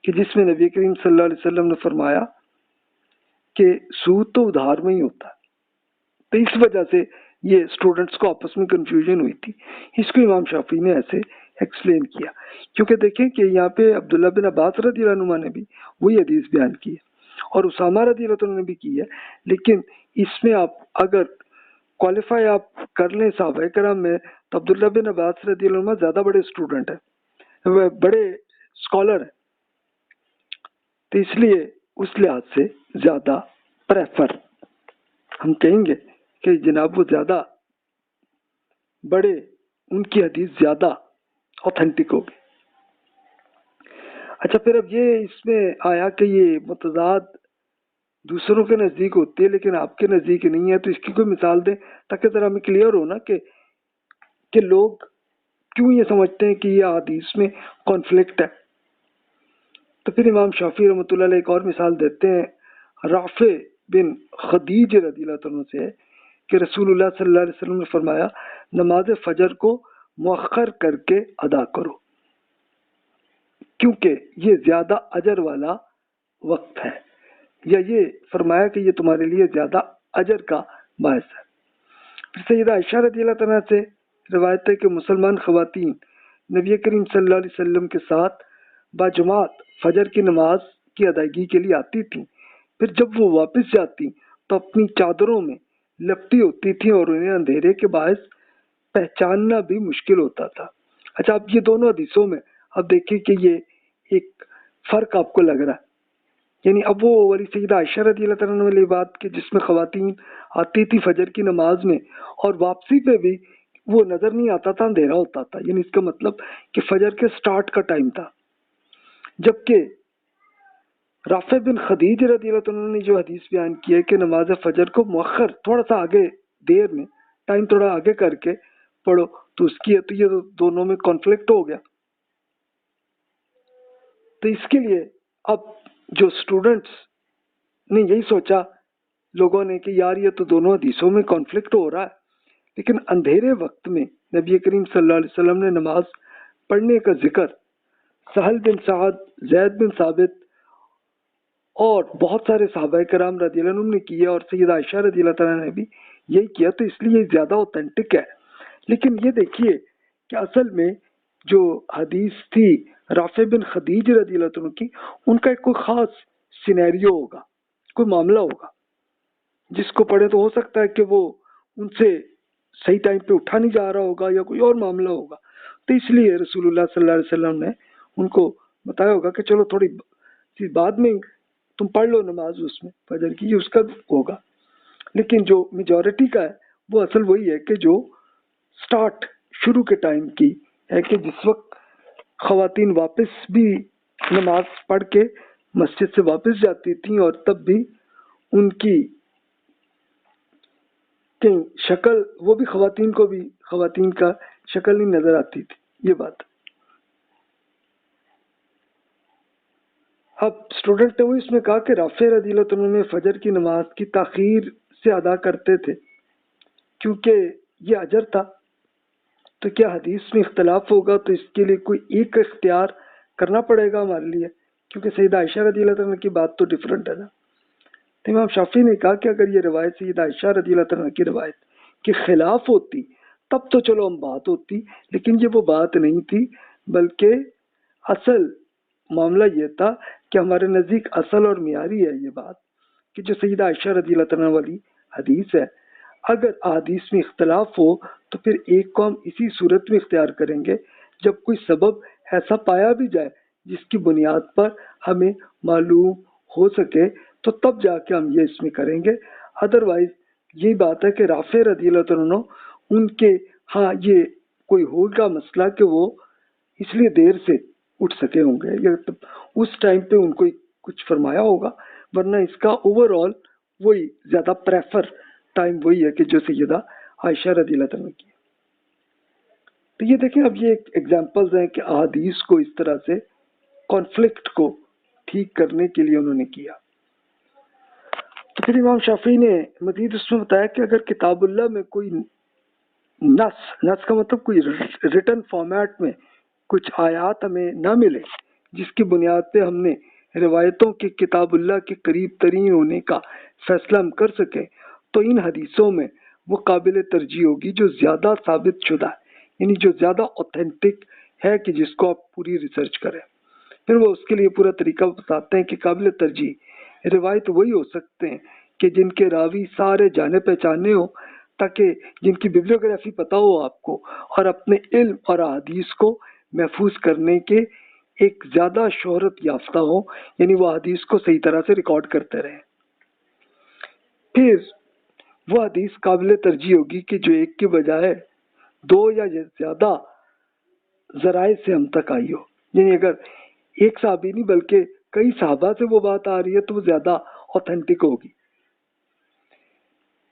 S1: کہ جس میں نبی کریم صلی اللہ علیہ وسلم نے فرمایا کہ سود تو ادھار میں ہی ہوتا ہے، تو اس وجہ سے یہ اسٹوڈنٹس کو آپس میں کنفیوژن ہوئی تھی، اس کو امام شافعی نے ایسے ایکسپلین کیا۔ کیونکہ دیکھیں کہ یہاں پہ عبداللہ بن عباس رضی اللہ عنہ نے بھی وہی حدیث بیان کی ہے اور اسامہ رضی اللہ عنہ نے بھی کی ہے، لیکن اس میں آپ اگر کوالیفائی آپ کر لیں صحابہ کرام میں تو عبداللہ بن عباس رضی اللہ عنہ زیادہ بڑے اسٹوڈنٹ ہیں وہ بڑے اسکالر ہیں، تو اس لیے اس لحاظ سے زیادہ پریفر ہم کہیں گے کہ جناب وہ زیادہ بڑے، ان کی حدیث زیادہ اوتھینٹک ہوگی۔ اچھا، پھر اب یہ اس میں آیا کہ یہ متضاد دوسروں کے نزدیک ہوتی ہے لیکن آپ کے نزدیک نہیں ہے، تو اس کی کوئی مثال دیں تاکہ ذرا ہمیں کلیئر ہو نا کہ لوگ کیوں یہ سمجھتے ہیں کہ یہ حدیث میں کانفلکٹ ہے۔ تو پھر امام شافعی رحمۃ اللہ علیہ ایک اور مثال دیتے ہیں رافع بن خدیج رضی اللہ عنہ سے کہ رسول اللہ صلی اللہ علیہ وسلم نے فرمایا نماز فجر کو مؤخر کر کے ادا کرو کیونکہ یہ زیادہ اجر والا وقت ہے، یا یہ فرمایا کہ یہ تمہارے لیے زیادہ اجر کا باعث ہے۔ پھر سیدہ عائشہ رضی اللہ عنہ سے روایت ہے کہ مسلمان خواتین نبی کریم صلی اللہ علیہ وسلم کے ساتھ باجماعت فجر کی نماز کی ادائیگی کے لیے آتی تھیں، پھر جب وہ واپس جاتی تو اپنی چادروں میں لپٹی ہوتی تھیں اور انہیں اندھیرے کے باعث پہچاننا بھی مشکل ہوتا تھا۔ اچھا، اب یہ دونوں حدیثوں میں اب دیکھیں کہ یہ ایک فرق آپ کو لگ رہا ہے، یعنی اب وہ والی سیدہ عائشہ رضی اللہ عنہ والی بات کہ جس میں خواتین آتی تھی فجر کی نماز میں اور واپسی پہ بھی وہ نظر نہیں آتا تھا، اندھیرا ہوتا تھا، یعنی اس کا مطلب کہ فجر کے سٹارٹ کا ٹائم تھا۔ جبکہ رافع بن خدیج رضی اللہ عنہ نے جو حدیث بیان کی ہے کہ نماز فجر کو مؤخر تھوڑا سا آگے دیر میں ٹائم تھوڑا آگے کر کے پڑھو تو اس کی تو یہ دونوں میں کانفلکٹ ہو گیا۔ تو اس کے لیے اب جو اسٹوڈنٹس نے یہی سوچا لوگوں نے کہ یار یہ تو دونوں حدیثوں میں کانفلکٹ ہو رہا ہے، لیکن اندھیرے وقت میں نبی کریم صلی اللہ علیہ وسلم نے نماز پڑھنے کا ذکر سہل بن سعد، زید بن ثابت اور بہت سارے صحابہ کرام رضی اللہ عنہم نے کیا اور سیدہ عائشہ رضی اللہ تعالیٰ نے بھی یہی کیا، تو اس لیے زیادہ اوتھینٹک ہے۔ لیکن یہ دیکھیے کہ اصل میں جو حدیث تھی رافع بن خدیج رضی اللہ عنہ کی، ان کا ایک کوئی خاص سینیریو ہوگا، کوئی معاملہ ہوگا جس کو پڑھے تو ہو سکتا ہے کہ وہ ان سے صحیح ٹائم پہ اٹھا نہیں جا رہا ہوگا یا کوئی اور معاملہ ہوگا، تو اس لیے رسول اللہ صلی اللہ علیہ وسلم نے ان کو بتایا ہوگا کہ چلو تھوڑی سی بعد میں تم پڑھ لو نماز اس میں فجر کی، اس کا ہوگا۔ لیکن جو میجورٹی کا ہے وہ اصل وہی ہے کہ جو سٹارٹ شروع کے ٹائم کی ہے کہ جس وقت خواتین واپس بھی نماز پڑھ کے مسجد سے واپس جاتی تھیں اور تب بھی ان کی شکل، وہ بھی خواتین کو بھی خواتین کا شکل نہیں نظر آتی تھی، یہ بات۔ اب اسٹوڈنٹ نے وہ اس میں کہا کہ رافع رضی اللہ عنہ میں فجر کی نماز کی تاخیر سے ادا کرتے تھے کیونکہ یہ اجر تھا، تو کیا حدیث میں اختلاف ہوگا تو اس کے لیے کوئی ایک اختیار کرنا پڑے گا ہمارے لیے، کیونکہ سیدہ عائشہ رضی اللہ عنہ کی بات تو ڈیفرنٹ ہے نا۔ تو امام شافعی نے کہا کہ اگر یہ روایت سیدہ عائشہ رضی اللہ عنہ کی روایت کے خلاف ہوتی تب تو چلو ہم بات ہوتی، لیکن یہ وہ بات نہیں تھی، بلکہ اصل معاملہ یہ تھا کہ ہمارے نزدیک اصل اور معیاری ہے یہ بات کہ جو سیدہ عائشہ رضی اللہ عنہ والی حدیث ہے، اگر احادیث میں اختلاف ہو تو پھر ایک کو ہم اسی صورت میں اختیار کریں گے جب کوئی سبب ایسا پایا بھی جائے جس کی بنیاد پر ہمیں معلوم ہو سکے تو تب جا کے ہم یہ اس میں کریں گے۔ ادروائز یہی بات ہے کہ رافع رضی اللہ عنہ ان کے ہاں یہ کوئی ہوگا مسئلہ کہ وہ اس لیے دیر سے اٹھ سکے ہوں گے یا اس ٹائم پہ ان کو کچھ فرمایا ہوگا، ورنہ اس کا اوور آل وہی زیادہ پریفر ٹائم وہی ہے کہ جو سیدہ عائشہ رضی اللہ عنہ کی۔ تو یہ دیکھیں اب یہ ایگزامپلز ہیں کہ احادیث کو اس طرح سے کانفلکٹ کو ٹھیک کرنے کے لیے انہوں نے کیا۔ تو پھر امام شافعی نے مزید اس میں بتایا کہ اگر کتاب اللہ میں کوئی نص کا مطلب کوئی ریٹن فارمیٹ میں کچھ آیات ہمیں نہ ملے جس کی بنیاد پہ ہم نے روایتوں کے کتاب اللہ کے قریب ترین ہونے کا فیصلہ ہم کر سکیں تو ان حدیثوں میں وہ قابل ترجیح ہوگی جو زیادہ ثابت شدہ ہے، یعنی جو زیادہ اوتھینٹک ہے کہ جس کو آپ پوری ریسرچ کریں۔ پھر وہ اس کے لیے پورا طریقہ بتاتے ہیں کہ قابل ترجیح روایت وہی ہو سکتے ہیں کہ جن کے راوی سارے جانے پہچانے ہو، تاکہ جن کی بیبلیوگرافی پتہ ہو آپ کو اور اپنے علم اور احادیث کو محفوظ کرنے کے ایک زیادہ شہرت یافتہ ہوں، یعنی وہ حدیث کو صحیح طرح سے ریکارڈ کرتے رہیں۔ پھر وہ حدیث قابل ترجیح ہوگی کہ جو ایک کے بجائے دو یا زیادہ ذرائع سے ہم تک آئی ہو، یعنی اگر ایک صحابی نہیں بلکہ کئی صحابہ سے وہ بات آ رہی ہے تو وہ زیادہ اوتھینٹک ہوگی۔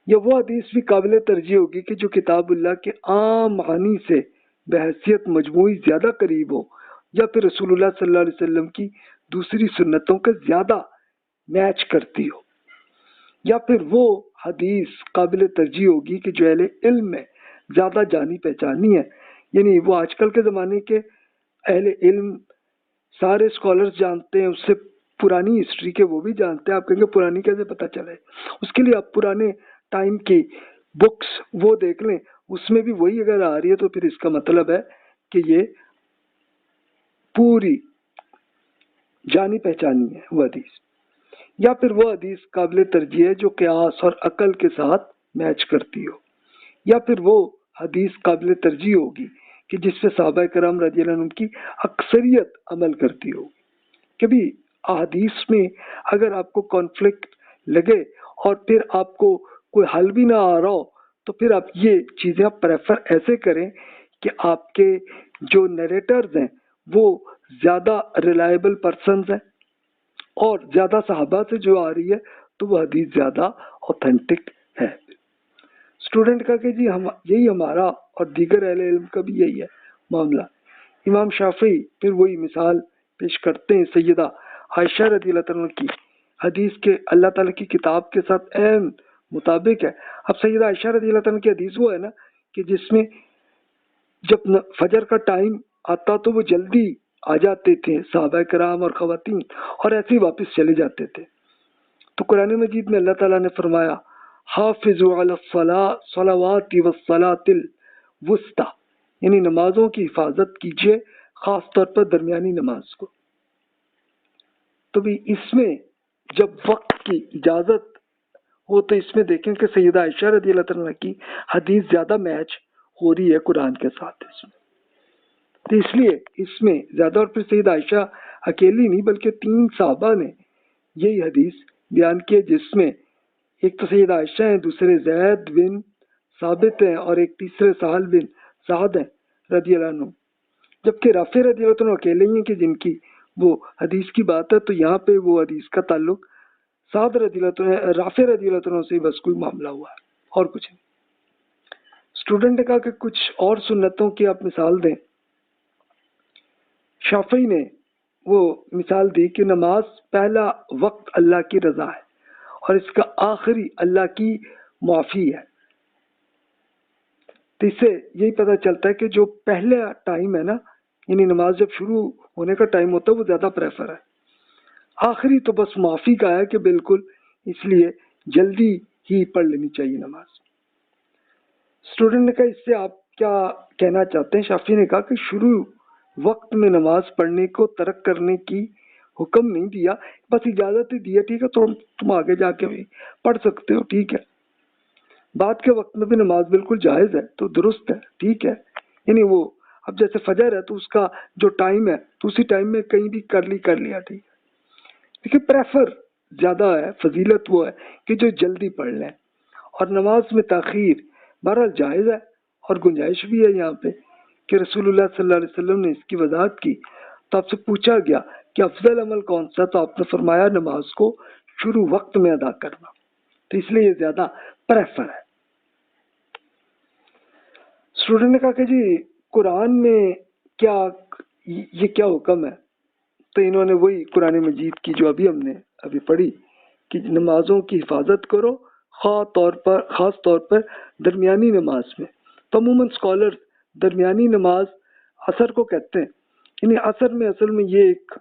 S1: یا وہ حدیث بھی قابل ترجیح ہوگی کہ جو کتاب اللہ کے عام معنی سے بحیثیت مجموعی زیادہ قریب ہو، یا پھر رسول اللہ صلی اللہ علیہ وسلم کی دوسری سنتوں کے زیادہ میچ کرتی ہو۔ یا پھر وہ حدیث قابل ترجیح ہوگی کہ جو اہل علم میں زیادہ جانی پہچانی ہے، یعنی وہ آج کل کے زمانے کے اہل علم سارے اسکالرز جانتے ہیں، اس سے پرانی ہسٹری کے وہ بھی جانتے ہیں۔ آپ کہیں گے پرانی کیسے پتہ چلے؟ اس کے لیے آپ پرانے ٹائم کی بکس وہ دیکھ لیں، اس میں بھی وہی اگر آ رہی ہے تو پھر اس کا مطلب ہے کہ یہ پوری جانی پہچانی ہے وہ حدیث۔ یا پھر وہ حدیث قابل ترجیح ہے جو قیاس اور عقل کے ساتھ میچ کرتی ہو۔ یا پھر وہ حدیث قابل ترجیح ہوگی کہ جس پہ صحابہ کرام رضی اللہ عنہم کی اکثریت عمل کرتی ہو۔ کبھی احادیث میں اگر آپ کو کانفلکٹ لگے اور پھر آپ کو کوئی حل بھی نہ آ رہا ہو تو پھر آپ یہ چیزیں پریفر ایسے کریں کہ آپ کے جو نیریٹرز ہیں وہ زیادہ ریلائبل پرسنز ہیں اور زیادہ صحابہ سے جو آ رہی ہے تو وہ حدیث زیادہ اوتھینٹک ہے۔ اسٹوڈنٹ کا کہ جی یہی ہمارا اور دیگر اہل علم کا بھی یہی ہے معاملہ۔ امام شافعی پھر وہی مثال پیش کرتے ہیں سیدہ عائشہ رضی اللہ عنہ کی حدیث کے اللہ تعالیٰ کی کتاب کے ساتھ عین مطابق ہے۔ اب سیدہ عائشہ رضی اللہ عنہ کی حدیث وہ ہے نا کہ جس میں جب فجر کا ٹائم آتا تو وہ جلدی آ جاتے تھے صحابہ کرام اور خواتین، اور ایسے ہی واپس چلے جاتے تھے۔ تو قرآن مجید میں اللہ تعالیٰ نے فرمایا حافظوا علی الصلوات والصلاۃ الوسطی، یعنی نمازوں کی حفاظت کیجیے، خاص طور پر درمیانی نماز کو۔ تو بھی اس میں جب وقت کی اجازت ہو تو اس میں دیکھیں کہ سیدہ عائشہ رضی اللہ عنہ کی حدیث زیادہ میچ ہو رہی ہے قرآن کے ساتھ اس میں، تو اس لیے اس میں زیادہ، اور پھر سیدہ عائشہ اکیلی نہیں بلکہ 3 صحابہ نے یہی حدیث بیان کی ہے، جس میں ایک تو سیدہ عائشہ ہیں، دوسرے زید بن ثابت ہیں، اور ایک تیسرے سہل بن سعد ہیں رضی اللہ عنہ، جبکہ رافع رضی اللہ عنہ اکیلے ہی ہیں کہ جن کی وہ حدیث کی بات ہے۔ تو یہاں پہ وہ حدیث کا تعلق سعد رضی اللہ عنہ رافع رضی اللہ عنہ سے بس کوئی معاملہ ہوا ہے اور کچھ نہیں۔ اسٹوڈنٹ نے کہا کہ کچھ اور سنتوں کی آپ مثال دیں۔ شافعی نے وہ مثال دی کہ نماز پہلا وقت اللہ کی رضا ہے اور اس کا آخری اللہ کی معافی ہے۔ تو اس سے یہی پتہ چلتا ہے کہ جو پہلا ٹائم ہے نا، یعنی نماز جب شروع ہونے کا ٹائم ہوتا ہے وہ زیادہ پریفر ہے، آخری تو بس معافی کا ہے کہ بالکل اس لیے جلدی ہی پڑھ لینی چاہیے نماز۔ اسٹوڈنٹ نے کہا اس سے آپ کیا کہنا چاہتے ہیں؟ شافعی نے کہا کہ شروع وقت میں نماز پڑھنے کو ترک کرنے کی حکم نہیں دیا، بس اجازت ہی دیا، ٹھیک ہے تو تم آگے جا کے بھی پڑھ سکتے ہو، ٹھیک ہے۔ بعد کے وقت میں بھی نماز بالکل جائز ہے تو درست ہے، ٹھیک ہے، یعنی وہ اب جیسے فجر ہے تو اس کا جو ٹائم ہے تو اسی ٹائم میں کہیں بھی کر لیا، ٹھیک ہے، لیکن پریفر زیادہ ہے، فضیلت وہ ہے کہ جو جلدی پڑھ لیں، اور نماز میں تاخیر بہرحال جائز ہے اور گنجائش بھی ہے یہاں پہ کہ رسول اللہ صلی اللہ علیہ وسلم نے اس کی وضاحت کی۔ تو آپ سے پوچھا گیا کہ افضل عمل کون سا، تو آپ نے فرمایا نماز کو شروع وقت میں ادا کرنا، تو اس لیے یہ زیادہ پریفر ہے۔ اسٹوڈنٹ نے کہا کہ جی قرآن میں یہ کیا حکم ہے؟ تو انہوں نے وہی قرآن مجید کی جو ہم نے ابھی پڑھی کہ نمازوں کی حفاظت کرو، خاص طور پر درمیانی نماز میں۔ تو عموماً اسکالر درمیانی نماز عصر کو کہتے ہیں، یعنی عصر میں اصل میں یہ ایک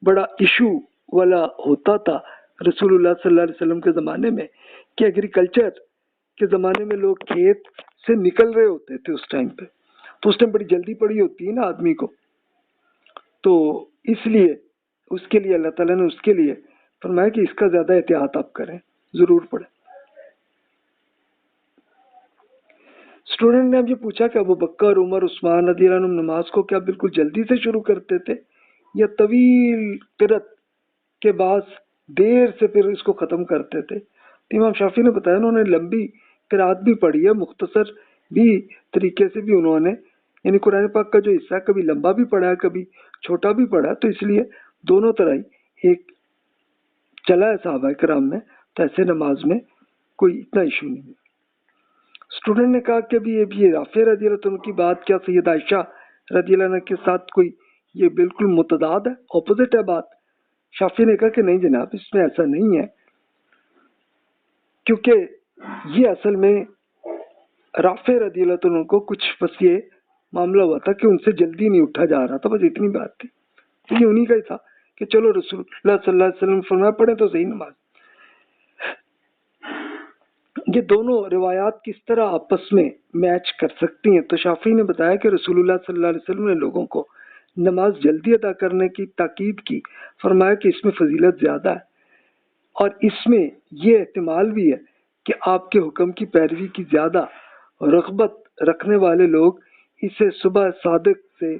S1: بڑا ایشو والا ہوتا تھا رسول اللہ صلی اللہ علیہ وسلم کے زمانے میں کہ ایگریکلچر کے زمانے میں لوگ کھیت سے نکل رہے ہوتے تھے اس ٹائم پہ، تو اس ٹائم بڑی جلدی پڑی ہوتی ہے نا آدمی کو، تو اس لیے اس کے لیے اللہ تعالیٰ نے اس کے لیے فرمایا کہ اس کا زیادہ احتیاط آپ کریں، ضرور پڑھیں۔ اسٹوڈنٹ نے اب یہ پوچھا کہ ابو بکر، عمر، عثمان رضی اللہ عنہم نماز کو کیا بالکل جلدی سے شروع کرتے تھے یا طویل قرت کے بعد دیر سے پھر اس کو ختم کرتے تھے؟ امام شافعی نے بتایا انہوں نے لمبی قرات بھی پڑھی ہے، مختصر بھی طریقے سے بھی انہوں نے، یعنی قرآن پاک کا جو حصہ ہے کبھی لمبا بھی پڑھا ہے کبھی چھوٹا بھی پڑھا ہے، تو اس لیے دونوں طرح ہی ایک چلا ہے صحابہ کرام میں، تو ایسے نماز میں کوئی اتنا ایشو نہیں ہے۔ اسٹوڈنٹ نے کہا کہ ابھی یہ رافع رضی اللہ عنہ کی بات کیا سید عائشہ رضی اللہ عنہ کے ساتھ کوئی یہ بالکل متضاد ہے، اپوزٹ ہے بات؟ شافعی نے کہا کہ نہیں جناب، اس میں ایسا نہیں ہے، کیونکہ یہ اصل میں رافع رضی اللہ عنہ کو کچھ بس یہ معاملہ ہوا تھا کہ ان سے جلدی نہیں اٹھا جا رہا تھا، بس اتنی بات تھی، تو یہ انہی کا ہی تھا کہ چلو رسول اللہ صلی اللہ علیہ وسلم فرمایا پڑھیں تو صحیح نماز۔ یہ دونوں روایات کس طرح آپس میں میچ کر سکتی ہیں؟ تو شافعی نے بتایا کہ رسول اللہ صلی اللہ علیہ وسلم نے لوگوں کو نماز جلدی ادا کرنے کی تاکید کی، فرمایا کہ اس میں فضیلت زیادہ ہے، اور اس میں یہ احتمال بھی ہے کہ آپ کے حکم کی پیروی کی زیادہ رغبت رکھنے والے لوگ اسے صبح صادق سے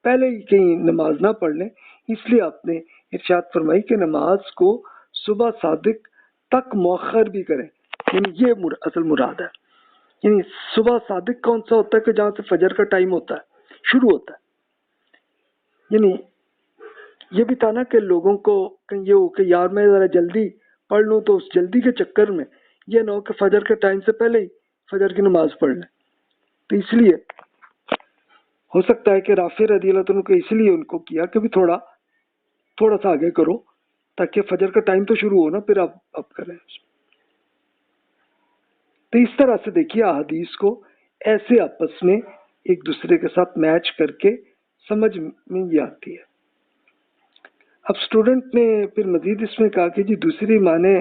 S1: پہلے ہی کہیں نماز نہ پڑھ لیں، اس لیے آپ نے ارشاد فرمائی کہ نماز کو صبح صادق تک مؤخر بھی کریں، یعنی یہ اصل مراد ہے۔ یعنی صبح صادق کون سا ہوتا ہے کہ جہاں سے فجر کا ٹائم ہوتا ہے، شروع ہوتا ہے، یعنی یہ بھی تھا نا کہ لوگوں کو کہیں یہ ہو کہ یار میں ذرا جلدی پڑھ لوں، تو اس جلدی کے چکر میں یہ نہ ہو کہ فجر کے ٹائم سے پہلے ہی فجر کی نماز پڑھ لیں، تو اس لیے ہو سکتا ہے کہ رافع رضی اللہ عنہ کو اس لیے ان کو کیا کہ بھی تھوڑا سا آگے کرو تاکہ فجر کا ٹائم تو شروع ہو نا، پھر آپ کریں۔ تو اس طرح سے دیکھیے احادیث کو ایسے آپس میں ایک دوسرے کے ساتھ میچ کر کے سمجھ میں یہ آتی ہے۔ اب اسٹوڈنٹ نے پھر مزید اس میں کہا کہ جی دوسری معنی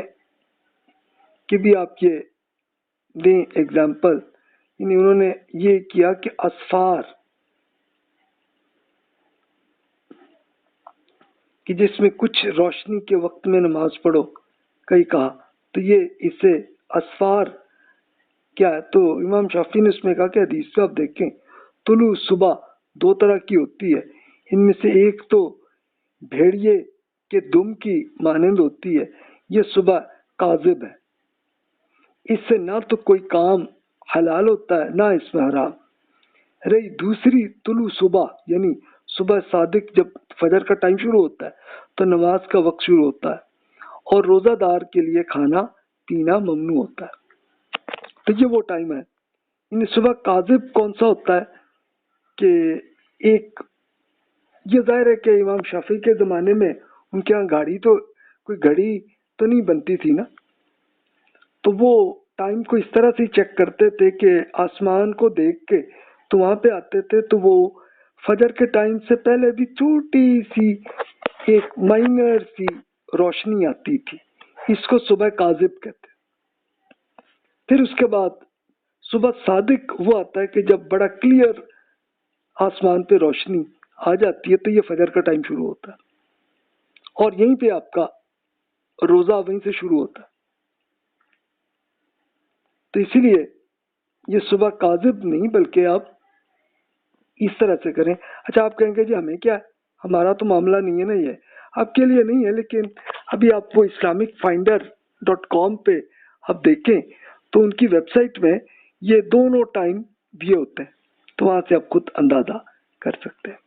S1: کہ بھی آپ یہ دیں ایگزامپل، یعنی انہوں نے یہ کیا کہ اسفار کہ جس میں کچھ روشنی کے وقت میں نماز پڑھو کہیں کہا، تو یہ اسے اسفار کیا ہے؟ تو امام شافعی نے اس میں کہا کہ حدیث پہ آپ دیکھیں طلوع صبح دو طرح کی ہوتی ہے، ان میں سے ایک تو بھیڑیے کے دم کی مانند ہوتی ہے، یہ صبح کاذب ہے، اس سے نہ تو کوئی کام حلال ہوتا ہے نہ اس میں حرام۔ رہی دوسری طلوع صبح، یعنی صبح صادق جب فجر کا ٹائم شروع ہوتا ہے تو نماز کا وقت شروع ہوتا ہے، اور روزہ دار کے لیے کھانا پینا ممنوع ہوتا ہے، تو یہ وہ ٹائم ہے۔ یعنی صبح کاذب کون سا ہوتا ہے کہ ایک یہ ظاہر ہے کہ امام شافعی کے زمانے میں ان کے ہاں کوئی گھڑی تو نہیں بنتی تھی نا، تو وہ ٹائم کو اس طرح سے چیک کرتے تھے کہ آسمان کو دیکھ کے تو وہاں پہ آتے تھے، تو وہ فجر کے ٹائم سے پہلے بھی چھوٹی سی ایک مائنر سی روشنی آتی تھی، اس کو صبح کاذب کہتے۔ پھر اس کے بعد صبح صادق وہ آتا ہے کہ جب بڑا کلیئر آسمان پہ روشنی آ جاتی ہے، تو یہ فجر کا ٹائم شروع ہوتا ہے، اور یہیں پہ آپ کا روزہ وہیں سے شروع ہوتا ہے، تو اسی لیے یہ صبح کاذب نہیں بلکہ آپ اس طرح سے کریں۔ اچھا آپ کہیں گے جی ہمیں کیا، ہمارا تو معاملہ نہیں ہے نا، یہ آپ کے لیے نہیں ہے، لیکن ابھی آپ وہ islamic.finder.com پہ آپ دیکھیں تو ان کی ویب سائٹ میں یہ دونوں ٹائم دیے ہوتے ہیں، تو وہاں سے آپ خود اندازہ کر سکتے ہیں۔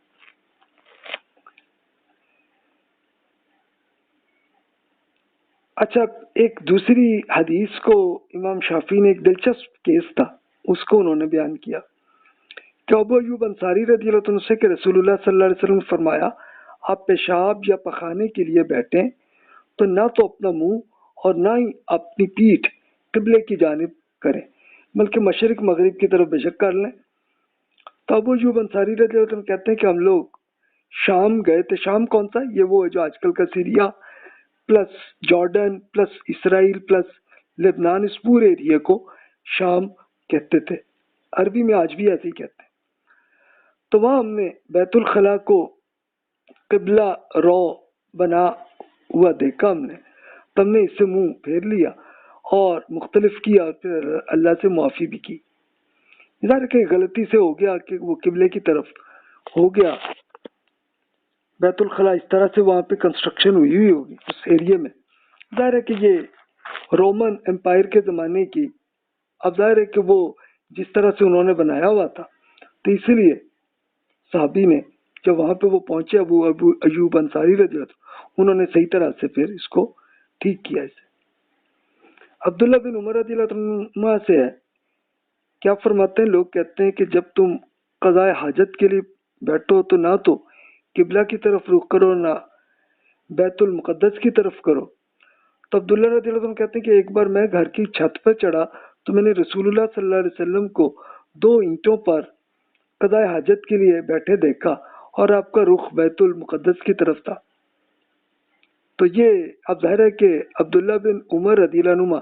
S1: اچھا ایک دوسری حدیث کو امام شافعی نے ایک دلچسپ کیس تھا اس کو انہوں نے بیان کیا کہ ابو ایوب انصاری رضی اللہ عنہ سے کہ رسول اللہ صلی اللہ علیہ وسلم نے فرمایا آپ پیشاب یا پخانے کے لیے بیٹھیں تو نہ تو اپنا منہ اور نہ ہی اپنی پیٹھ قبلے کی جانب کریں بلکہ مشرق مغرب کی طرف بے شک کر لیں۔ تو ابو ایوب انصاری رضی اللہ عنہ کہتے ہیں کہ ہم لوگ شام گئے تھے۔ شام کون سا؟ یہ وہ ہے جو آج کل کا سیریا پلس جارڈن پلس اسرائیل پلس لبنان، اس پورے ایریے کو شام کہتے تھے، عربی میں آج بھی ایسے ہی کہتے ہیں۔ تو وہاں ہم نے بیت الخلاء کو قبلہ رو بنا ہوا دیکھا ہم نے، تو ہم نے اس سے منہ پھیر لیا اور مختلف کیا اور پھر اللہ سے معافی بھی کی۔ ظاہر کہ غلطی سے ہو گیا کہ وہ قبلے کی طرف ہو گیا بیت الخلا، اس طرح سے وہاں پہ کنسٹرکشن ہوئی ہوگی اس ایریے میں. ظاہر ہے کہ یہ رومن امپائر کے زمانے کی، اب ظاہر ہے کہ وہ جس طرح سے انہوں نے بنایا ہوا تھا، تو اسی لیے صحابی نے جب وہاں پہ وہ پہنچے ابو ایوب انصاری رضی اللہ عنہ، انہوں نے صحیح طرح سے پھر اس کو ٹھیک کیا. اسے عبداللہ بن عمر رضی اللہ عنہ سے ہے، کیا فرماتے ہیں، لوگ کہتے ہیں کہ جب تم قضاء حاجت کے لیے بیٹھو تو نہ تو قبلہ کی طرف رخ کرو نہ بیت المقدس کی طرف کرو. تو عبداللہ رضی اللہ عنہ کہتے ہیں کہ ایک بار میں گھر کی چھت پر چڑھا تو میں نے رسول اللہ صلی اللہ علیہ وسلم کو 2 اینٹوں پر قضاء حاجت کے لیے بیٹھے دیکھا اور آپ کا رخ بیت المقدس کی طرف تھا. تو یہ اب ظاہر ہے کہ عبداللہ بن عمر رضی اللہ عنہ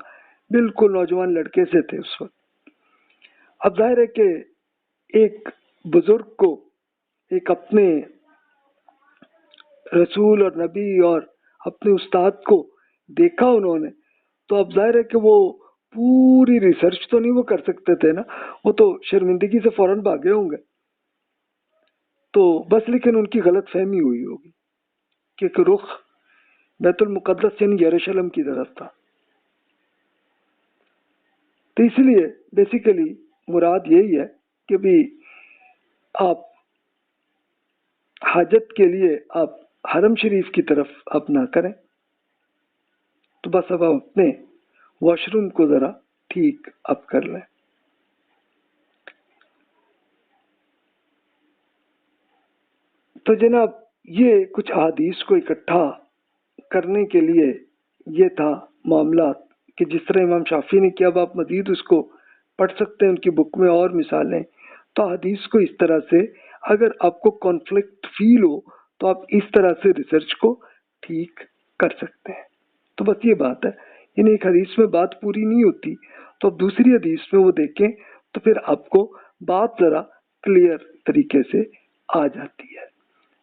S1: بالکل نوجوان لڑکے سے تھے اس وقت. اب ظاہر ہے کہ ایک بزرگ کو، ایک اپنے رسول اور نبی اور اپنے استاد کو دیکھا انہوں نے، تو اب ظاہر ہے کہ وہ پوری ریسرچ تو نہیں وہ کر سکتے تھے نا، وہ تو شرمندگی سے فوراً بھاگے ہوں گے. تو بس لیکن ان کی غلط فہمی ہوئی ہوگی کہ رخ بیت المقدس یعنی یروشلم کی طرف تھا. تو اس لیے بیسیکلی مراد یہی ہے کہ بھی آپ حاجت کے لیے آپ حرم شریف کی طرف آپ نہ کریں. تو بس اب اپنے واش روم کو ذرا ٹھیک اب کر لیں. تو جناب یہ کچھ احادیث کو اکٹھا کرنے کے لیے یہ تھا معاملات کہ جس طرح امام شافعی نے کیا. اب آپ مزید اس کو پڑھ سکتے ہیں ان کی بک میں اور مثالیں. تو حدیث کو اس طرح سے اگر آپ کو کانفلکٹ فیل ہو تو آپ اس طرح سے ریسرچ کو ٹھیک کر سکتے ہیں. تو بس یہ بات ہے، یعنی ایک حدیث میں بات پوری نہیں ہوتی تو اب دوسری حدیث میں وہ دیکھیں تو پھر آپ کو بات ذرا کلیئر طریقے سے آ جاتی ہے.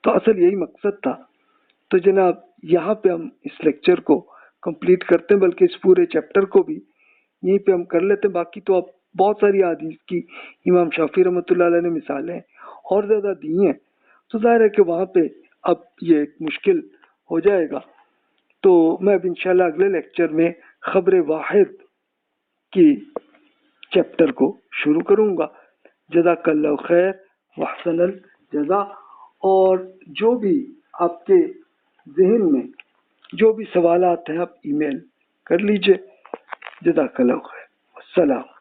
S1: تو اصل یہی مقصد تھا. تو جناب یہاں پہ ہم اس لیکچر کو کمپلیٹ کرتے ہیں، بلکہ اس پورے چیپٹر کو بھی یہیں پہ ہم کر لیتے ہیں. باقی تو اب بہت ساری حدیث کی امام شافعی رحمۃ اللہ علیہ نے مثالیں اور زیادہ دی ہیں. تو ظاہر ہے کہ وہاں پہ اب یہ ایک مشکل ہو جائے گا. تو میں اب انشاءاللہ اگلے لیکچر میں خبر واحد کی چیپٹر کو شروع کروں گا. جزاک اللہ خیر واحسن الجزا. اور جو بھی آپ کے ذہن میں جو بھی سوالات ہیں آپ ای میل کر لیجئے. جزاک اللہ خیر. السلام.